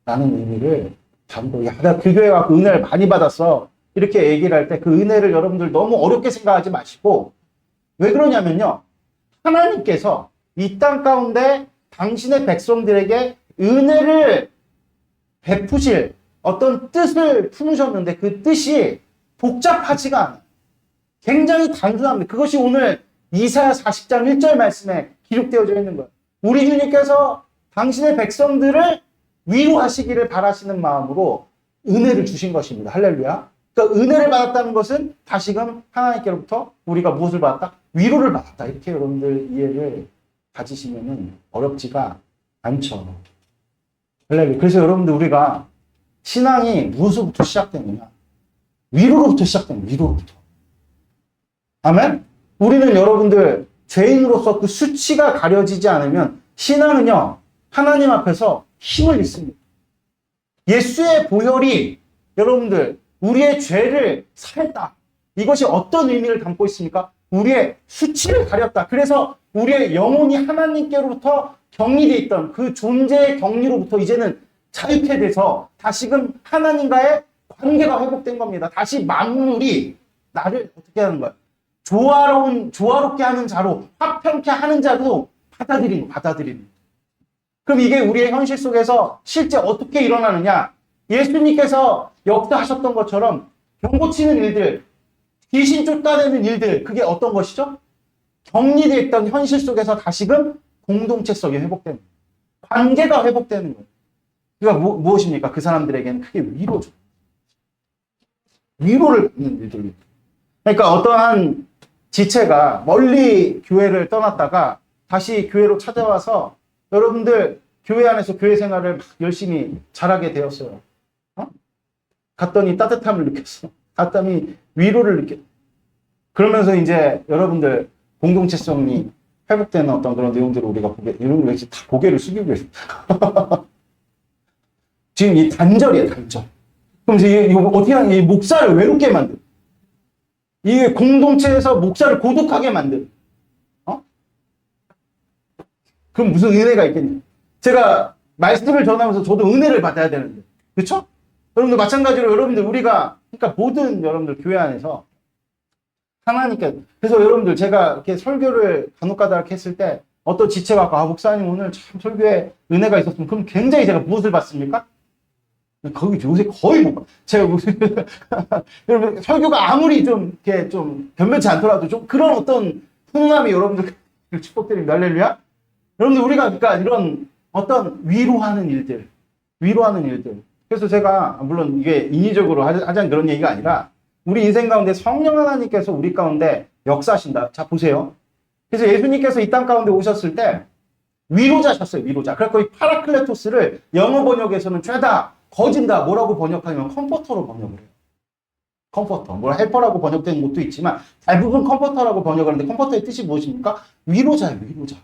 라는 의미를 담고, 야, 나 그 교회 가서 은혜를 많이 받았어. 이렇게 얘기를 할 때 그 은혜를 여러분들 너무 어렵게 생각하지 마시고, 왜 그러냐면요. 하나님께서 이 땅 가운데 당신의 백성들에게 은혜를 베푸실 어떤 뜻을 품으셨는데 그 뜻이 복잡하지가 않아요. 굉장히 단순합니다. 그것이 오늘 이사야 40장 1절 말씀에 기록되어져 있는 거예요. 우리 주님께서 당신의 백성들을 위로하시기를 바라시는 마음으로 은혜를 주신 것입니다. 할렐루야. 그러니까 은혜를 받았다는 것은 다시금 하나님께로부터 우리가 무엇을 받았다? 위로를 받았다. 이렇게 여러분들 이해를 가지시면 어렵지가 않죠. 할렐루야. 그래서 여러분들 우리가 신앙이 무엇으로부터 시작되느냐? 위로로부터 시작됩니다. 위로로부터. 아멘? 우리는 여러분들 죄인으로서 그 수치가 가려지지 않으면 신앙은요, 하나님 앞에서 힘을 잃습니다. 예수의 보혈이 여러분들 우리의 죄를 사했다. 이것이 어떤 의미를 담고 있습니까? 우리의 수치를 가렸다. 그래서 우리의 영혼이 하나님께로부터 격리되어 있던 그 존재의 격리로부터 이제는 자유케 돼서 다시금 하나님과의 관계가 회복된 겁니다. 다시 만물이 나를 어떻게 하는 거야? 조화롭게 하는 자로, 화평케 하는 자로 받아들이는. 그럼 이게 우리의 현실 속에서 실제 어떻게 일어나느냐? 예수님께서 역사하셨던 것처럼 병 고치는 일들, 귀신 쫓아내는 일들, 그게 어떤 것이죠? 격리되어 있던 현실 속에서 다시금 공동체성이 회복되는 거예요. 관계가 회복되는 거예요. 그러니까 무엇입니까? 그 사람들에게는 그게 위로죠. 위로를 받는 일들입니다. 그러니까 어떠한 지체가 멀리 교회를 떠났다가 다시 교회로 찾아와서 여러분들 교회 안에서 교회 생활을 막 열심히 잘하게 되었어요. 갔더니 따뜻함을 느꼈어. 갔더니 위로를 느꼈어. 그러면서 이제 여러분들 공동체성이 회복되는 어떤 그런 내용들을 우리가 이런 걸 다 고개를 숙이고 있어요. 지금 이 단절이에요, 단절. 그럼 이제 어떻게 하냐? 이 목사를 외롭게 만들. 이 공동체에서 목사를 고독하게 만들. 그럼 무슨 은혜가 있겠냐? 제가 말씀을 전하면서 저도 은혜를 받아야 되는데. 그렇죠? 여러분들 마찬가지로 여러분들 우리가 그러니까 모든 여러분들 교회 안에서 하나님께 그래서 여러분들 제가 이렇게 설교를 간혹가다가 했을 때 어떤 지체가 목사님 오늘 참 설교에 은혜가 있었으면 그럼 굉장히 제가 무엇을 받습니까? 거기 요새 거의 못 봐. 제가 무슨 여러분 설교가 아무리 좀 이렇게 좀 변변치 않더라도 좀 그런 어떤 훈남이 여러분들 축복드립니다. 할렐루야. 여러분들 우리가 그러니까 이런 어떤 위로하는 일들. 그래서 제가 물론 이게 인위적으로 하자는 그런 얘기가 아니라 우리 인생 가운데 성령 하나님께서 우리 가운데 역사하신다. 자 보세요. 그래서 예수님께서 이 땅 가운데 오셨을 때 위로자셨어요. 위로자. 그래서 이 파라클레토스를 영어 번역에서는 죄다 거진다 뭐라고 번역하면 컴포터로 번역을 해요. 컴포터. 뭐 헬퍼라고 번역되는 것도 있지만 대부분 컴포터라고 번역하는데 컴포터의 뜻이 무엇입니까? 위로자예요. 위로자.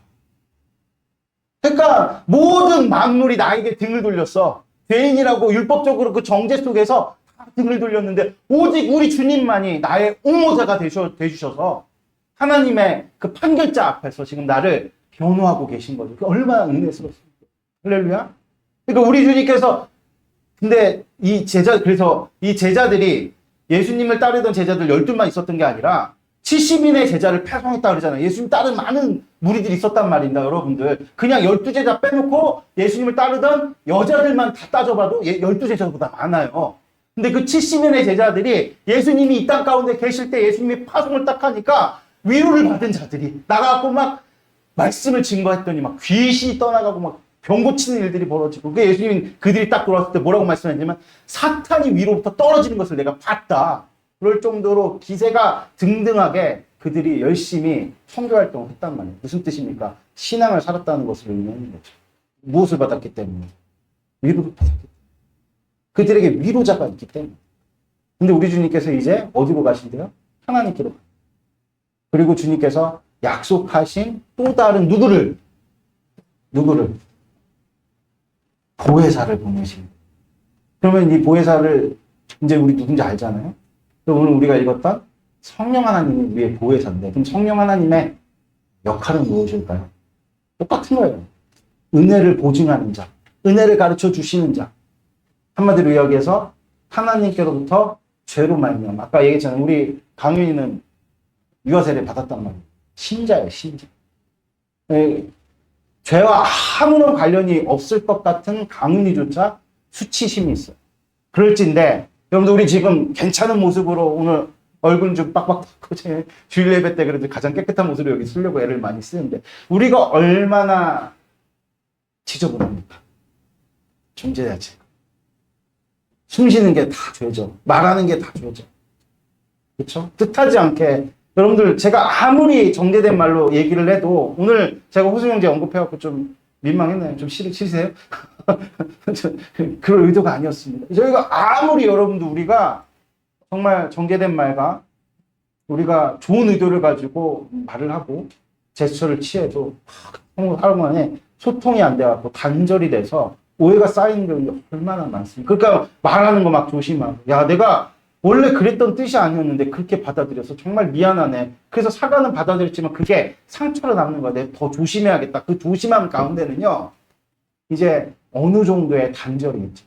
그러니까 모든 만물이 나에게 등을 돌렸어. 죄인이라고 율법적으로 그 정죄 속에서 다 등을 돌렸는데 오직 우리 주님만이 나의 옹호자가 되주셔서 하나님의 그 판결자 앞에서 지금 나를 변호하고 계신 거죠. 얼마나 은혜스럽습니까? 할렐루야. 그러니까 우리 주님께서 근데 그래서 이 제자들이 예수님을 따르던 제자들 12만 있었던 게 아니라 70인의 제자를 패송했다 그러잖아요. 예수님 따른 많은 무리들이 있었단 말입니다, 여러분들. 그냥 12제자 빼놓고 예수님을 따르던 여자들만 다 따져봐도 12제자보다 많아요. 근데 그 70인의 제자들이 예수님이 이 땅 가운데 계실 때 예수님이 파송을 딱 하니까 위로를 받은 자들이 나가고 막 말씀을 증거했더니 막 귀신이 떠나가고 막 병 고치는 일들이 벌어지고 그 예수님이 그들이 딱 돌아왔을 때 뭐라고 말씀했냐면 사탄이 위로부터 떨어지는 것을 내가 봤다. 그럴 정도로 기세가 등등하게 그들이 열심히 선교활동을 했단 말이에요. 무슨 뜻입니까? 신앙을 살았다는 것을 의미하는 거죠. 무엇을 받았기 때문에? 위로를 받았기 때문에. 그들에게 위로자가 있기 때문에. 근데 우리 주님께서 이제 어디로 가신대요? 하나님께로. 그리고 주님께서 약속하신 또 다른 누구를? 보혜사를 보내십니다. 그러면 이 보혜사를 이제 우리 누군지 알잖아요? 오늘 우리가 읽었던 성령 하나님이 우리의 보혜사인데 그럼 성령 하나님의 역할은 무엇일까요? 똑같은 거예요. 은혜를 보증하는 자, 은혜를 가르쳐 주시는 자. 한마디로 이야기해서 하나님께로부터 죄로 말미암아 아까 얘기했잖아요. 우리 강윤이는 유아 세례 받았단 말이에요. 신자예요, 신자. 죄와 아무런 관련이 없을 것 같은 강윤이조차 수치심이 있어요. 그럴진데 여러분들 우리 지금 괜찮은 모습으로 오늘 얼굴 좀 빡빡 닦고 주일 예배 때 그래도 가장 깨끗한 모습으로 여기 쓰려고 애를 많이 쓰는데 우리가 얼마나 지저분합니까? 존재자체. 숨 쉬는 게 다 죄죠. 말하는 게 다 죄죠. 그렇죠? 뜻하지 않게 여러분들 제가 아무리 정제된 말로 얘기를 해도 오늘 제가 호수 형제 언급해갖고 좀 민망했나요? 좀 싫으세요? 그럴 의도가 아니었습니다. 저희가 아무리 여러분들 우리가 정말 정제된 말과 우리가 좋은 의도를 가지고 말을 하고 제스처를 취해도 하루 만에 소통이 안 돼갖고 단절이 돼서 오해가 쌓이는 경우가 얼마나 많습니까? 그러니까 말하는 거 막 조심하고 야 내가 원래 그랬던 뜻이 아니었는데 그렇게 받아들여서 정말 미안하네. 그래서 사과는 받아들였지만 그게 상처로 남는 거야. 내가 더 조심해야겠다. 그 조심함 가운데는요, 이제 어느 정도의 단절이 있죠.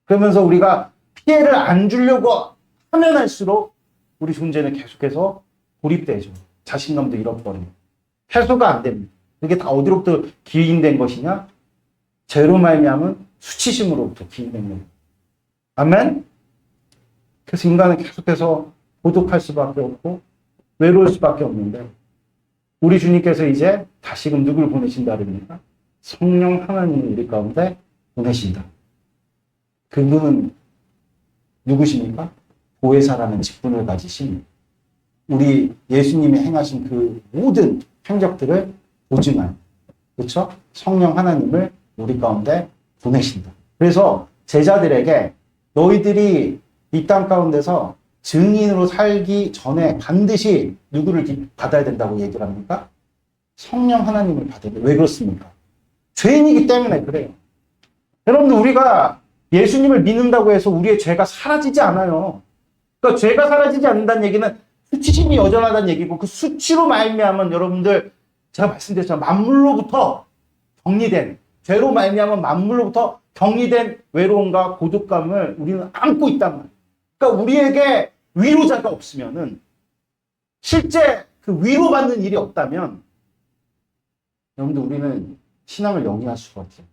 그러면서 우리가 피해를 안 주려고 하면 할수록 우리 존재는 계속해서 고립되죠. 자신감도 잃어버리고. 해소가 안 됩니다. 그게 다 어디로부터 기인된 것이냐? 죄로 말미암은 수치심으로부터 기인된 겁니다. 아멘? 그래서 인간은 계속해서 고독할 수밖에 없고 외로울 수밖에 없는데 우리 주님께서 이제 다시금 누굴 보내신다 그럽니까? 성령 하나님을 우리 가운데 보내신다. 그분은 누구십니까? 보혜사라는 직분을 가지신 우리 예수님이 행하신 그 모든 행적들을 보증한, 그렇죠? 성령 하나님을 우리 가운데 보내신다. 그래서 제자들에게 너희들이 이 땅 가운데서 증인으로 살기 전에 반드시 누구를 받아야 된다고 얘기를 합니까? 성령 하나님을 받아야 돼요. 왜 그렇습니까? 죄인이기 때문에 그래요. 여러분들 우리가 예수님을 믿는다고 해서 우리의 죄가 사라지지 않아요. 그러니까 죄가 사라지지 않는다는 얘기는 수치심이 여전하다는 얘기고 그 수치로 말미암은 여러분들 제가 말씀드렸잖아요. 만물로부터 격리된 죄로 말미암은 만물로부터 격리된 외로움과 고독감을 우리는 안고 있단 말이에요. 그러니까 우리에게 위로자가 없으면은 실제 그 위로받는 일이 없다면 여러분들 우리는 신앙을 영위할 수가 없어요.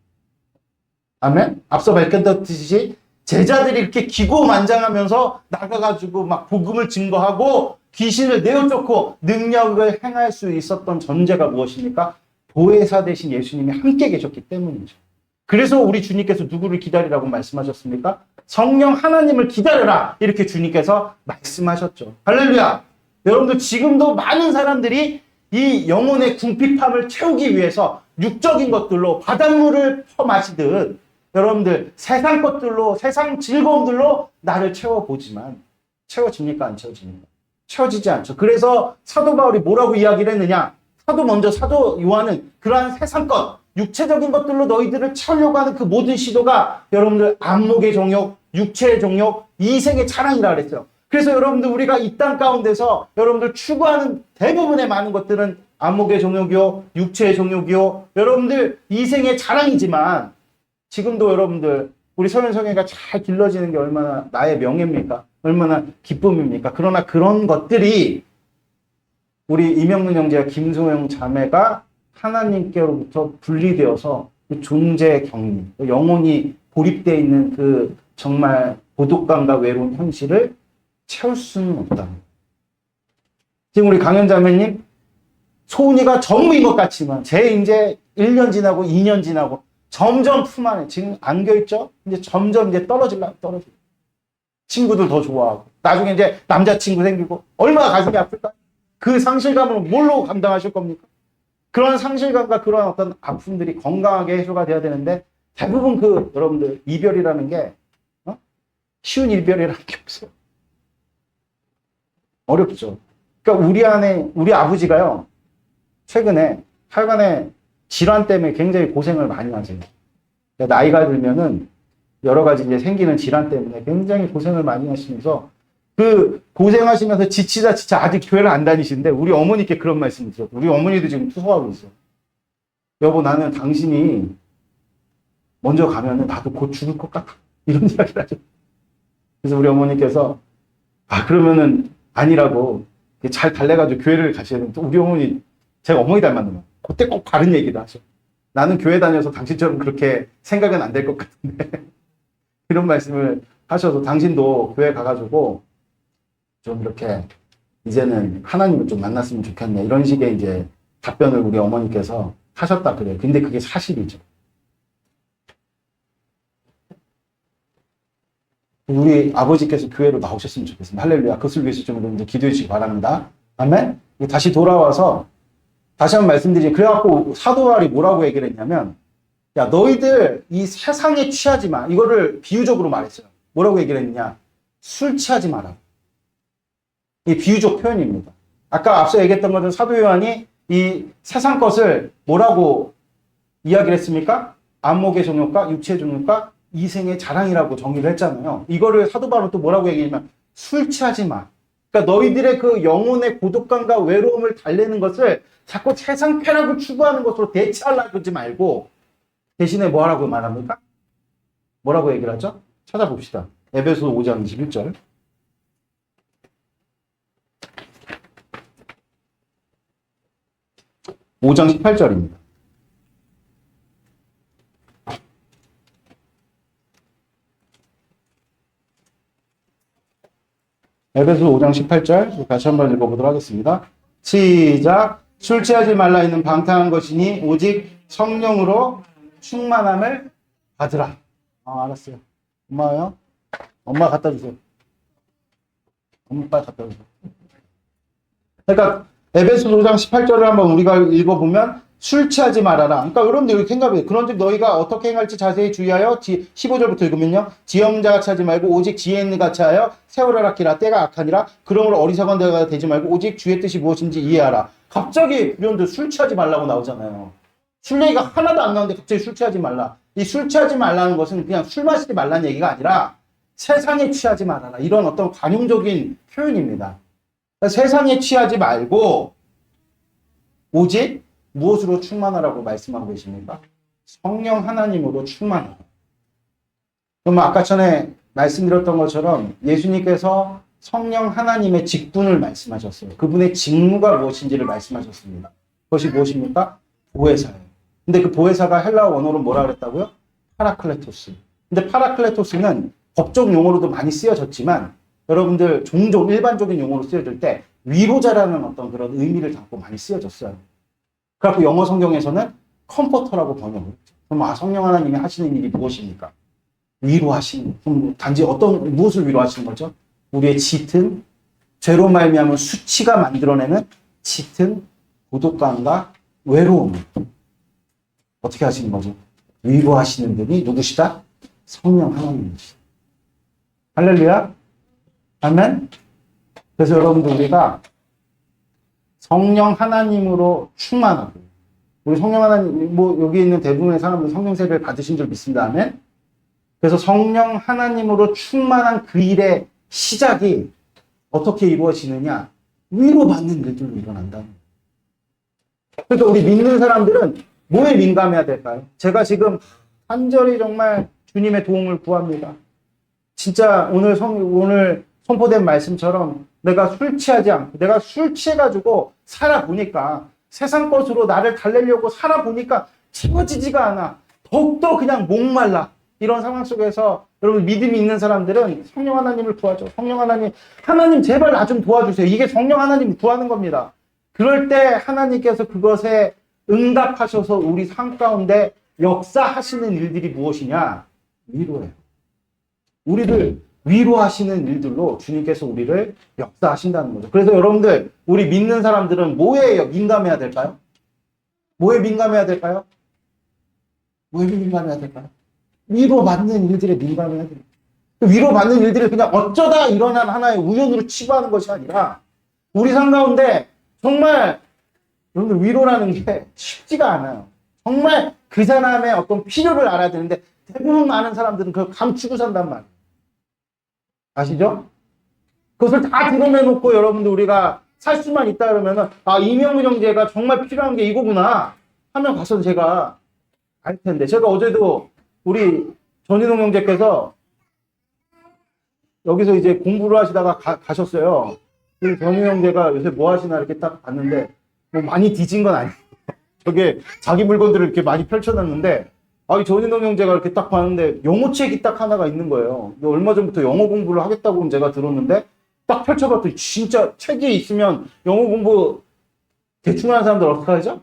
아멘? 앞서 밝혔듯이 제자들이 이렇게 기고만장하면서 나가가지고 막 복음을 증거하고 귀신을 내어쫓고 능력을 행할 수 있었던 전제가 무엇입니까? 보혜사 대신 예수님이 함께 계셨기 때문이죠. 그래서 우리 주님께서 누구를 기다리라고 말씀하셨습니까? 성령 하나님을 기다려라 이렇게 주님께서 말씀하셨죠. 할렐루야. 여러분들 지금도 많은 사람들이 이 영혼의 궁핍함을 채우기 위해서 육적인 것들로 바닷물을 퍼마시듯 여러분들 세상 것들로 세상 즐거움들로 나를 채워보지만 채워집니까? 안 채워집니까? 채워지지 않죠. 그래서 사도 바울이 뭐라고 이야기를 했느냐? 사도 요한은 그러한 세상 것, 육체적인 것들로 너희들을 채우려고 하는 그 모든 시도가 여러분들 안목의 정욕, 육체의 정욕, 이생의 자랑이라 그랬어요. 그래서 여러분들 우리가 이 땅 가운데서 여러분들 추구하는 대부분의 많은 것들은 안목의 정욕이요, 육체의 정욕이요, 여러분들 이생의 자랑이지만 지금도 여러분들 우리 서현성애가 잘 길러지는 게 얼마나 나의 명예입니까? 얼마나 기쁨입니까? 그러나 그런 것들이 우리 이명근 형제와 김소영 자매가 하나님께로부터 분리되어서 그 존재의 격리, 영혼이 고립되어 있는 그 정말 고독감과 외로운 현실을 채울 수는 없다. 지금 우리 강현 자매님 소은이가 전부인 것 같지만 제 이제 1년 지나고 2년 지나고 점점 품 안에 지금 안겨있죠? 이제 점점 이제 떨어지려고. 친구들 더 좋아하고 나중에 이제 남자친구 생기고 얼마나 가슴이 아플까? 그 상실감을 뭘로 감당하실 겁니까? 그런 상실감과 그런 어떤 아픔들이 건강하게 해소가 돼야 되는데 대부분 그 여러분들 이별이라는 게 쉬운 이별이라는 게 없어요. 어렵죠. 그러니까 우리 아버지가요 최근에 하여간에 질환 때문에 굉장히 고생을 많이 하세요. 나이가 들면은 여러 가지 이제 생기는 질환 때문에 굉장히 고생을 많이 하시면서 그 고생하시면서 지치다 아직 교회를 안 다니시는데 우리 어머니께 그런 말씀을 드렸어요. 우리 어머니도 지금 투서하고 있어요. 여보 나는 당신이 먼저 가면은 나도 곧 죽을 것 같아. 이런 이야기를 하죠. 그래서 우리 어머니께서 그러면은 아니라고 잘 달래가지고 교회를 가셔야 되는데 우리 어머니 제가 어머니 닮았는 그때 꼭 다른 얘기도 하죠. 나는 교회 다녀서 당신처럼 그렇게 생각은 안 될 것 같은데 이런 말씀을 하셔서 당신도 교회 가가지고 좀 이렇게 이제는 하나님을 좀 만났으면 좋겠네 이런 식의 이제 답변을 우리 어머니께서 하셨다 그래요. 근데 그게 사실이죠. 우리 아버지께서 교회로 나오셨으면 좋겠습니다. 할렐루야. 그것을 위해서 좀 여러분들 기도해 주시기 바랍니다. 아멘. 다시 돌아와서 다시 한번 말씀드리면 그래갖고 사도 바울이 뭐라고 얘기를 했냐면 야 너희들 이 세상에 취하지 마. 이거를 비유적으로 말했어요. 뭐라고 얘기를 했냐. 술 취하지 마라. 이 비유적 표현입니다. 아까 앞서 얘기했던 것은 사도 요한이 이 세상 것을 뭐라고 이야기를 했습니까? 안목의 정욕과 육체의 정욕과 이생의 자랑이라고 정의를 했잖아요. 이거를 사도 바울은 또 뭐라고 얘기하냐면 술 취하지 마. 그러니까 너희들의 그 영혼의 고독감과 외로움을 달래는 것을 자꾸 세상 쾌락을 추구하는 것으로 대체하려고 하지 말고 대신에 뭐 하라고 말합니까? 뭐라고 얘기를 하죠? 찾아봅시다. 에베소 5장 21절. 5장 18절입니다. 에베소 5장 18절 다시 한번 읽어보도록 하겠습니다. 시작. 술 취하지 말라 있는 방탕한 것이니 오직 성령으로 충만함을 받으라. 알았어요. 엄마요? 엄마 갖다 주세요. 엄마 빨리 갖다 주세요. 그러니까 에베소 5장 18절을 한번 우리가 읽어보면 술 취하지 말아라. 그러니까 여러분들 여기 생각해요. 그런즉 너희가 어떻게 행할지 자세히 주의하여 15절부터 읽으면요. 지형자같이 하지 말고 오직 지혜 있는 같이 하여 세월을 아끼라. 때가 악하니라. 그러므로 어리석은 데가 되지 말고 오직 주의 뜻이 무엇인지 이해하라. 갑자기 여러분들 술 취하지 말라고 나오잖아요. 술 얘기가 하나도 안 나오는데 갑자기 술 취하지 말라. 이 술 취하지 말라는 것은 그냥 술 마시지 말라는 얘기가 아니라 세상에 취하지 말아라. 이런 어떤 관용적인 표현입니다. 그러니까 세상에 취하지 말고 오직 무엇으로 충만하라고 말씀하고 계십니까? 성령 하나님으로 충만하라. 그럼 아까 전에 말씀드렸던 것처럼 예수님께서 성령 하나님의 직분을 말씀하셨어요. 그분의 직무가 무엇인지를 말씀하셨습니다. 그것이 무엇입니까? 보혜사예요. 근데 그 보혜사가 헬라어 원어로 뭐라 그랬다고요? 파라클레토스. 근데 파라클레토스는 법적 용어로도 많이 쓰여졌지만 여러분들 종종 일반적인 용어로 쓰여질 때 위로자라는 어떤 그런 의미를 담고 많이 쓰여졌어요. 그래서 영어 성경에서는 컴포터라고 번역을 했죠. 그럼 성령 하나님이 하시는 일이 무엇입니까? 위로하시는. 그럼 단지 무엇을 위로하시는 거죠? 우리의 짙은 죄로 말미암은 수치가 만들어내는 짙은 고독감과 외로움. 어떻게 하시는 거죠? 위로하시는 분이 누구시다? 성령 하나님이시다. 할렐루야. 아멘. 그래서 여러분들 우리가 성령 하나님으로 충만하고 우리 성령 하나님 여기 있는 대부분의 사람들은 성령 세례를 받으신 줄 믿습니다. 아멘. 그래서 성령 하나님으로 충만한 그 일의 시작이 어떻게 이루어지느냐? 위로받는 일들로 일어난다. 그러니까 우리 믿는 사람들은 뭐에 민감해야 될까요? 제가 지금 간절히 정말 주님의 도움을 구합니다. 진짜 오늘 선포된 말씀처럼 내가 술 취하지 않고 내가 술 취해가지고 살아보니까 세상 것으로 나를 달래려고 살아보니까 채워지지가 않아. 더욱더 그냥 목말라. 이런 상황 속에서 여러분 믿음이 있는 사람들은 성령 하나님을 구하죠. 성령 하나님 제발 나 좀 도와주세요. 이게 성령 하나님을 구하는 겁니다. 그럴 때 하나님께서 그것에 응답하셔서 우리 삶 가운데 역사하시는 일들이 무엇이냐? 위로예요. 우리를 위로하시는 일들로 주님께서 우리를 역사하신다는 거죠. 그래서 여러분들 우리 믿는 사람들은 뭐에 민감해야 될까요? 뭐에 민감해야 될까요? 뭐에 민감해야 될까요? 위로받는 일들에 민감해야 돼요. 위로받는 일들을 그냥 어쩌다 일어난 하나의 우연으로 치부하는 것이 아니라 우리 삶 가운데 정말 여러분들 위로라는 게 쉽지가 않아요. 정말 그 사람의 어떤 필요를 알아야 되는데 대부분 많은 사람들은 그걸 감추고 산단 말이에요. 아시죠? 그것을 다 드러내놓고 여러분들 우리가 살 수만 있다 그러면은 이명훈 형제가 정말 필요한 게 이거구나 하면 가서 제가 알 텐데 제가 어제도 우리 전인홍 형제께서 여기서 이제 공부를 하시다가 가셨어요. 우리 전인홍 형제가 요새 뭐 하시나 이렇게 딱 봤는데 뭐 많이 뒤진 건 아니에요. 저게 자기 물건들을 이렇게 많이 펼쳐놨는데 전인홍 형제가 이렇게 딱 봤는데 영어책이 딱 하나가 있는 거예요. 얼마 전부터 영어 공부를 하겠다고 제가 들었는데 딱 펼쳐봤더니 진짜 책이 있으면 영어 공부 대충 하는 사람들 어떻게 하죠?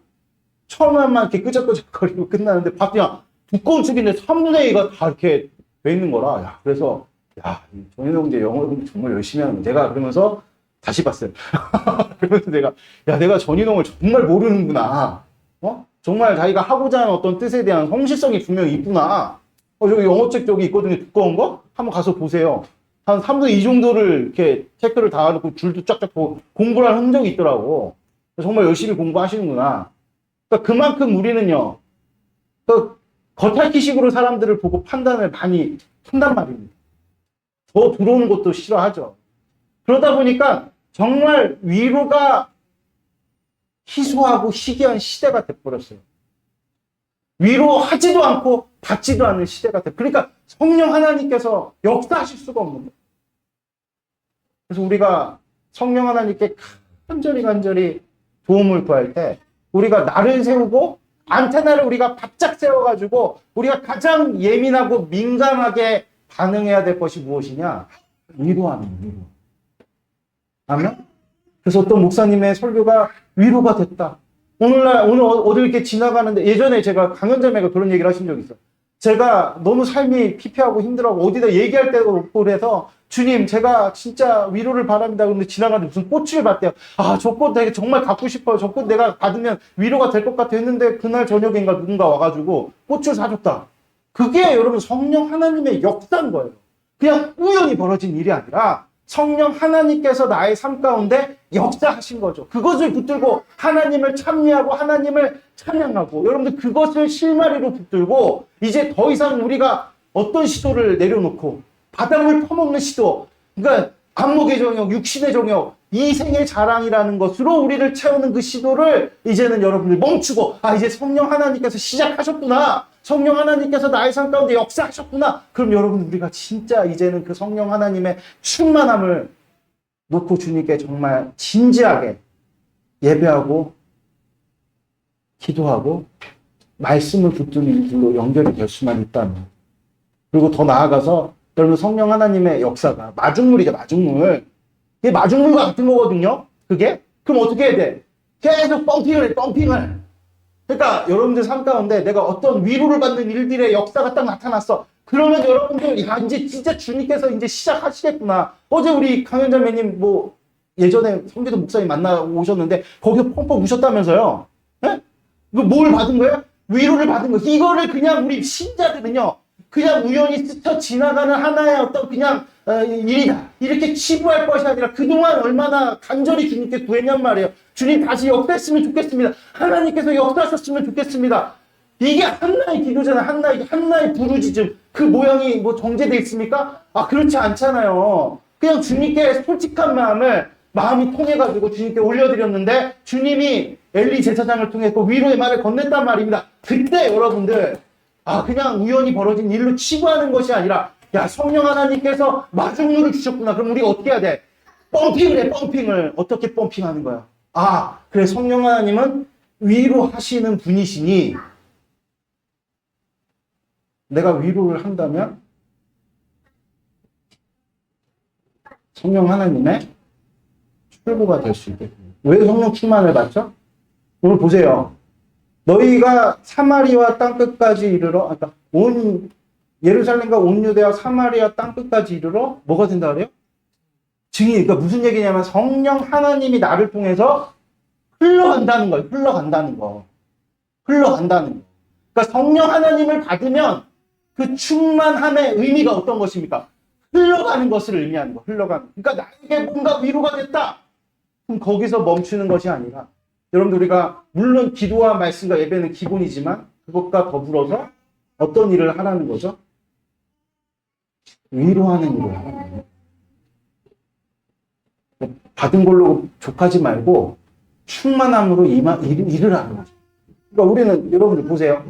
처음에만 이렇게 끄적끄적거리고 끝나는데 봤더니 두꺼운 책인데 3분의 2가 다 이렇게 돼 있는 거라. 그래서 전인홍 형제 영어 공부 정말 열심히 하는 거. 내가 그러면서 다시 봤어요. 그러면서 내가 전인홍을 정말 모르는구나. 정말 자기가 하고자 하는 어떤 뜻에 대한 성실성이 분명히 있구나. 저기 영어책 저기 있거든요. 두꺼운 거? 한번 가서 보세요. 한 3분의 2 정도를 이렇게 체크를 다 해놓고 줄도 쫙쫙 보고 공부를 한 흔적이 있더라고. 정말 열심히 공부하시는구나. 그러니까 그만큼 우리는요, 겉핥기식으로 사람들을 보고 판단을 많이 한단 말입니다. 더 들어오는 것도 싫어하죠. 그러다 보니까 정말 위로가 희소하고 희귀한 시대가 돼버렸어요. 위로하지도 않고 받지도 않는 시대가 돼. 그러니까 성령 하나님께서 역사하실 수가 없는 거예요. 그래서 우리가 성령 하나님께 간절히 도움을 구할 때 우리가 날을 세우고 안테나를 우리가 바짝 세워가지고 우리가 가장 예민하고 민감하게 반응해야 될 것이 무엇이냐? 위로하는 위로. 아멘? 그래서 어떤 목사님의 설교가 위로가 됐다. 오늘 어디 이렇게 지나가는데, 예전에 제가 강연자매가 그런 얘기를 하신 적이 있어요. 제가 너무 삶이 피폐하고 힘들어하고 어디다 얘기할 데가 없고 그래서 주님, 제가 진짜 위로를 바랍니다. 그런데 지나가는데 무슨 꽃을 봤대요. 아, 저 꽃 내가 정말 갖고 싶어요. 저 꽃 내가 받으면 위로가 될 것 같아 했는데 그날 저녁인가 누군가 와가지고 꽃을 사줬다. 그게 여러분 성령 하나님의 역사인 거예요. 그냥 우연히 벌어진 일이 아니라 성령 하나님께서 나의 삶 가운데 역사하신 거죠. 그것을 붙들고 하나님을 찬미하고 하나님을 찬양하고, 여러분들 그것을 실마리로 붙들고 이제 더 이상 우리가 어떤 시도를 내려놓고 바닷물 퍼먹는 시도, 그러니까 안목의 정욕, 육신의 정욕, 이생의 자랑이라는 것으로 우리를 채우는 그 시도를 이제는 여러분들 멈추고, 아, 이제 성령 하나님께서 시작하셨구나. 성령 하나님께서 나의 삶 가운데 역사하셨구나. 그럼 여러분, 우리가 진짜 이제는 그 성령 하나님의 충만함을 놓고 주님께 정말 진지하게 예배하고 기도하고 말씀을 붙드는 길로 연결이 될 수만 있다면, 그리고 더 나아가서 여러분 성령 하나님의 역사가 마중물이죠. 마중물. 이게 마중물과 같은 거거든요. 그게. 그럼 어떻게 해야 돼? 계속 펌핑을 해. 펌핑을. 그러니까 여러분들 삶 가운데 내가 어떤 위로를 받는 일들의 역사가 딱 나타났어. 그러면 여러분들, 야, 이제 진짜 주님께서 이제 시작하시겠구나. 어제 우리 강현자매님 뭐 예전에 성기도 목사님 만나 오셨는데 거기서 펑펑 우셨다면서요. 예? 뭘 받은 거예요? 위로를 받은 거예요. 이거를 그냥 우리 신자들은요, 그냥 우연히 스쳐 지나가는 하나의 어떤 그냥 일이다, 이렇게 치부할 것이 아니라 그동안 얼마나 간절히 주님께 구했냔 말이에요. 주님 다시 역사했으면 좋겠습니다. 하나님께서 역사하셨으면 좋겠습니다. 이게 한나의 기도잖아요. 한나의 부르짖음. 그 모양이 뭐 정제돼 있습니까? 아, 그렇지 않잖아요. 그냥 주님께 솔직한 마음이 통해가지고 주님께 올려드렸는데 주님이 엘리 제사장을 통해 그 위로의 말을 건넸단 말입니다. 그때 여러분들, 아, 그냥 우연히 벌어진 일로 치부하는 것이 아니라, 야, 성령 하나님께서 마중물을 주셨구나. 그럼 우리가 어떻게 해야 돼? 펌핑을 해, 펌핑을. 어떻게 펌핑하는 거야? 아, 그래, 성령 하나님은 위로하시는 분이시니 내가 위로를 한다면 성령 하나님의 출구가 될 수 있겠군요. 왜 성령 충만을 받죠? 오늘 보세요. 너희가 사마리아 땅끝까지 이르러, 그러니까 온 예루살렘과 온 유대와 사마리아 땅끝까지 이르러 뭐가 된다 그래요? 증인. 그러니까 무슨 얘기냐면 성령 하나님이 나를 통해서 흘러간다는 거예요. 흘러간다는 거. 그러니까 성령 하나님을 받으면 그 충만함의 의미가 어떤 것입니까? 흘러가는 것을 의미하는 거. 흘러가는. 그러니까 나에게 뭔가 위로가 됐다. 그럼 거기서 멈추는 것이 아니라, 여러분들, 우리가 물론 기도와 말씀과 예배는 기본이지만 그것과 더불어서 어떤 일을 하라는 거죠? 위로하는 일을 하라는 거예요. 받은 걸로 족하지 말고 충만함으로 일을 하는 거죠. 그러니까 우리는, 여러분들 보세요.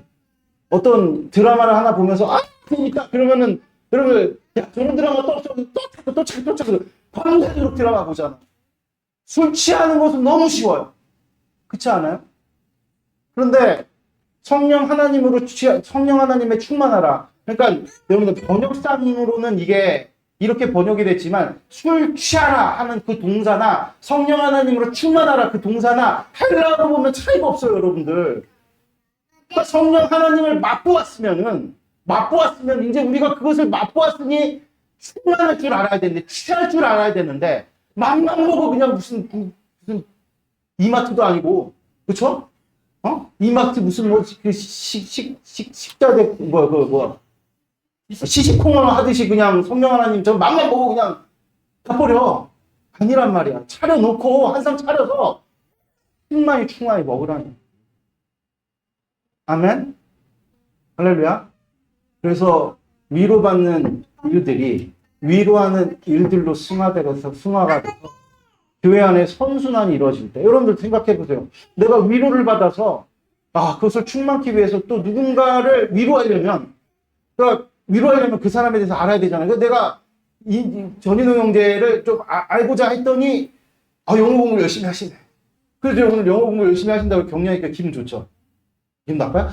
어떤 드라마를 하나 보면서, 아, 그러니까 그러면은 여러분, 야, 저런 드라마 또 찾고 밤새도록 드라마 보잖아. 술 취하는 것은 너무 쉬워요. 그렇지 않아요? 그런데 성령 하나님의 충만하라. 그러니까 여러분들 번역상으로는 이게 이렇게 번역이 됐지만, 술 취하라 하는 그 동사나 성령 하나님으로 충만하라 그 동사나 헬라어로 보면 차이가 없어요, 여러분들. 그러니까 성령 하나님을 맛보았으면 이제 우리가 그것을 맛보았으니 충만할 줄 알아야 되는데, 취할 줄 알아야 되는데, 맘만 먹어 그냥 무슨 이마트도 아니고, 그쵸? 이마트 무슨 식자재 시식코너 하듯이 그냥 성령 하나님 저 맘만 먹어 그냥 다 버려. 아니란 말이야. 차려놓고 한 상 차려서 충만히 먹으라니. 아멘. 할렐루야. 그래서 위로받는 일들이 위로하는 일들로 승화가 돼서 교회 안에 선순환이 이루어질 때, 여러분들 생각해 보세요. 내가 위로를 받아서 그것을 충만하기 위해서 또 누군가를 위로하려면 그 사람에 대해서 알아야 되잖아요. 그래서 내가 전인호 형제를 좀 알고자 했더니 영어 공부를 열심히 하시네. 그래서 오늘 영어 공부 열심히 하신다고 격려하니까 기분 좋죠. 기분 나빠요?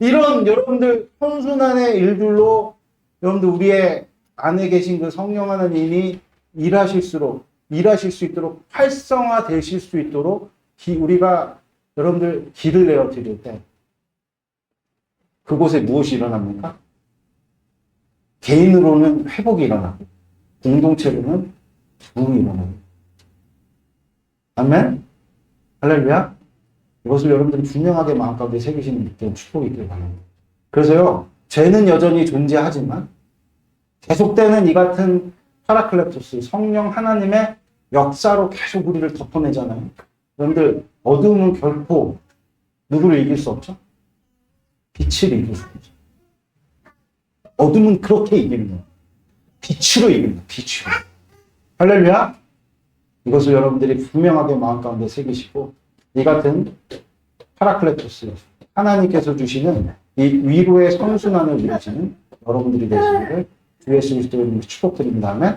이런 여러분들 선순환의 일들로 여러분들 우리의 안에 계신 그 성령 하나님이 일하실 수 있도록 활성화 되실 수 있도록 우리가 여러분들 길을 내어 드릴 때 그곳에 무엇이 일어납니까? 개인으로는 회복이 일어나고 공동체로는 부흥이 일어나고. 아멘? 할렐루야? 이것을 여러분들이 분명하게 마음 가운데 새기시는 축복이 있길 바랍니다. 그래서요, 죄는 여전히 존재하지만 계속되는 이 같은 파라클레토스, 성령 하나님의 역사로 계속 우리를 덮어내잖아요. 여러분들, 어둠은 결코 누구를 이길 수 없죠? 빛을 이길 수 없죠. 어둠은 그렇게 이깁니다. 빛으로 이깁니다. 빛으로. 할렐루야? 이것을 여러분들이 분명하게 마음 가운데 새기시고 이 같은 파라클레토스, 하나님께서 주시는 이 위로의 선순환을 이루시는 여러분들이 되시기를 주 예수 그리스도의 축복드린 다음에,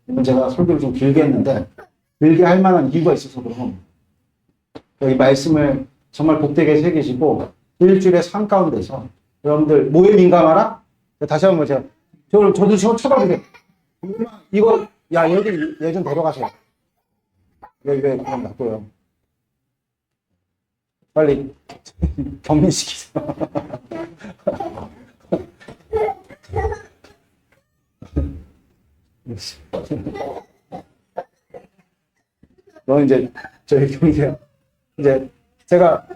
이건 제가 설교를 좀 길게 했는데 길게 할 만한 이유가 있어서 그럼 이 말씀을 정말 복되게 새기시고 일주일의 삶 가운데서 여러분들 뭐에 민감하라? 다시 한번 저도 지금 쳐다보세요. 이거 얘 좀 데려가세요. 왜 그럼 놔둬요. 빨리 격리시키세요. 너 이제 저희 경제 이제 제가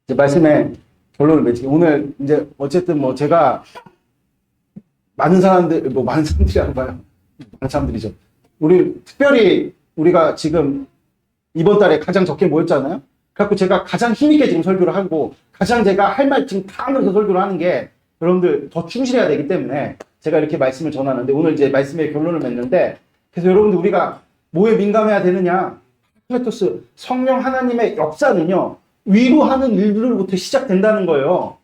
이제 말씀의 결론을 맺기. 오늘 이제 어쨌든 제가 많은 사람들이 안 봐요. 많은 사람들이죠. 우리 특별히 우리가 지금 이번 달에 가장 적게 모였잖아요. 그래갖고 제가 가장 힘있게 지금 설교를 하고 가장 제가 할 말 지금 다 하면서 설교를 하는 게 여러분들 더 충실해야 되기 때문에 제가 이렇게 말씀을 전하는데, 오늘 이제 말씀의 결론을 맺는데, 그래서 여러분들 우리가 뭐에 민감해야 되느냐? 파라클레토스, 성령 하나님의 역사는요, 위로하는 일들로부터 시작된다는 거예요.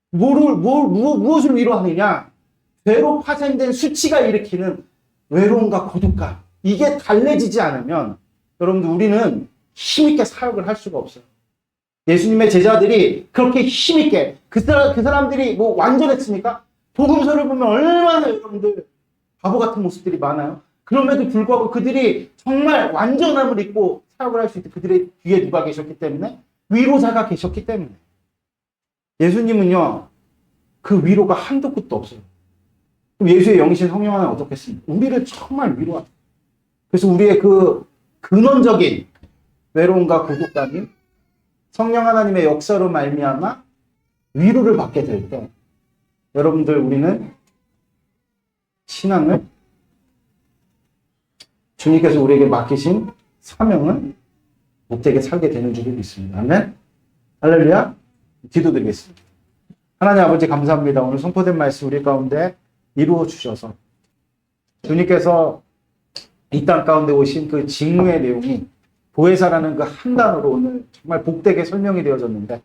무엇을 위로하느냐? 죄로 파생된 수치가 일으키는 외로움과 고독감. 이게 달래지지 않으면 여러분들 우리는 힘있게 사역을 할 수가 없어요. 예수님의 제자들이 그렇게 힘있게 그 사람들이 완전했습니까? 복음서를 보면 얼마나 여러분들 바보 같은 모습들이 많아요. 그럼에도 불구하고 그들이 정말 완전함을 입고 사역을 할 수 있게 그들의 뒤에 누가 계셨기 때문에? 위로자가 계셨기 때문에. 예수님은요, 그 위로가 한도 끝도 없어요. 그럼 예수의 영이신 성령 하나는 어떻겠습니까? 우리를 정말 위로하죠. 그래서 우리의 그 근원적인 외로움과 고독감이 성령 하나님의 역사로 말미암아 위로를 받게 될 때, 여러분들 우리는 신앙을, 주님께서 우리에게 맡기신 사명을 못되게 살게 되는 줄을 믿습니다. 아멘. 할렐루야. 기도드리겠습니다. 하나님 아버지 감사합니다. 오늘 선포된 말씀 우리 가운데 이루어 주셔서 주님께서 이 땅 가운데 오신 그 직무의 내용이 보혜사라는 그 한 단어로 오늘 정말 복되게 설명이 되어졌는데,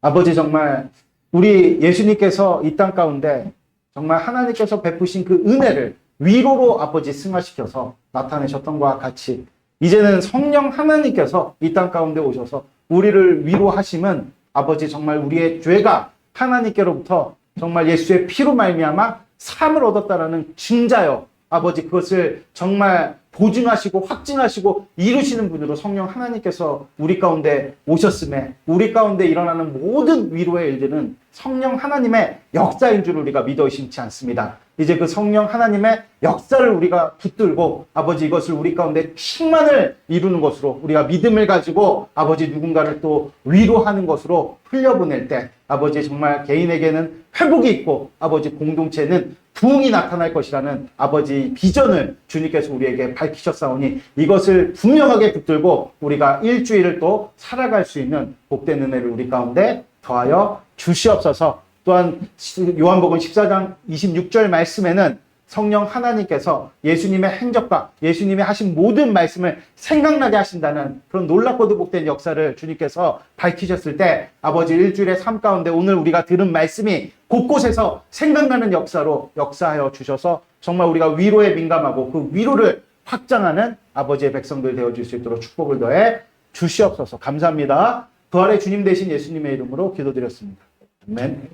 아버지 정말 우리 예수님께서 이 땅 가운데 정말 하나님께서 베푸신 그 은혜를 위로로 아버지 승화시켜서 나타내셨던 것과 같이 이제는 성령 하나님께서 이 땅 가운데 오셔서 우리를 위로하심은 아버지 정말 우리의 죄가 하나님께로부터 정말 예수의 피로 말미암아 삶을 얻었다라는 증자요, 아버지 그것을 정말 보증하시고 확증하시고 이루시는 분으로 성령 하나님께서 우리 가운데 오셨음에 우리 가운데 일어나는 모든 위로의 일들은 성령 하나님의 역사인 줄 우리가 믿어 의심치 않습니다. 이제 그 성령 하나님의 역사를 우리가 붙들고 아버지 이것을 우리 가운데 충만을 이루는 것으로 우리가 믿음을 가지고 아버지 누군가를 또 위로하는 것으로 흘려보낼 때 아버지 정말 개인에게는 회복이 있고 아버지 공동체는 부흥이 나타날 것이라는 아버지 비전을 주님께서 우리에게 밝히셨사오니 이것을 분명하게 붙들고 우리가 일주일을 또 살아갈 수 있는 복된 은혜를 우리 가운데 더하여 주시옵소서. 또한 요한복음 14장 26절 말씀에는 성령 하나님께서 예수님의 행적과 예수님이 하신 모든 말씀을 생각나게 하신다는 그런 놀랍고도 복된 역사를 주님께서 밝히셨을 때 아버지 일주일의 삶 가운데 오늘 우리가 들은 말씀이 곳곳에서 생각나는 역사로 역사하여 주셔서 정말 우리가 위로에 민감하고 그 위로를 확장하는 아버지의 백성들 되어줄 수 있도록 축복을 더해 주시옵소서. 감사합니다. 부활의 주님 되신 예수님의 이름으로 기도드렸습니다. 아멘.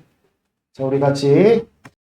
자, 우리 같이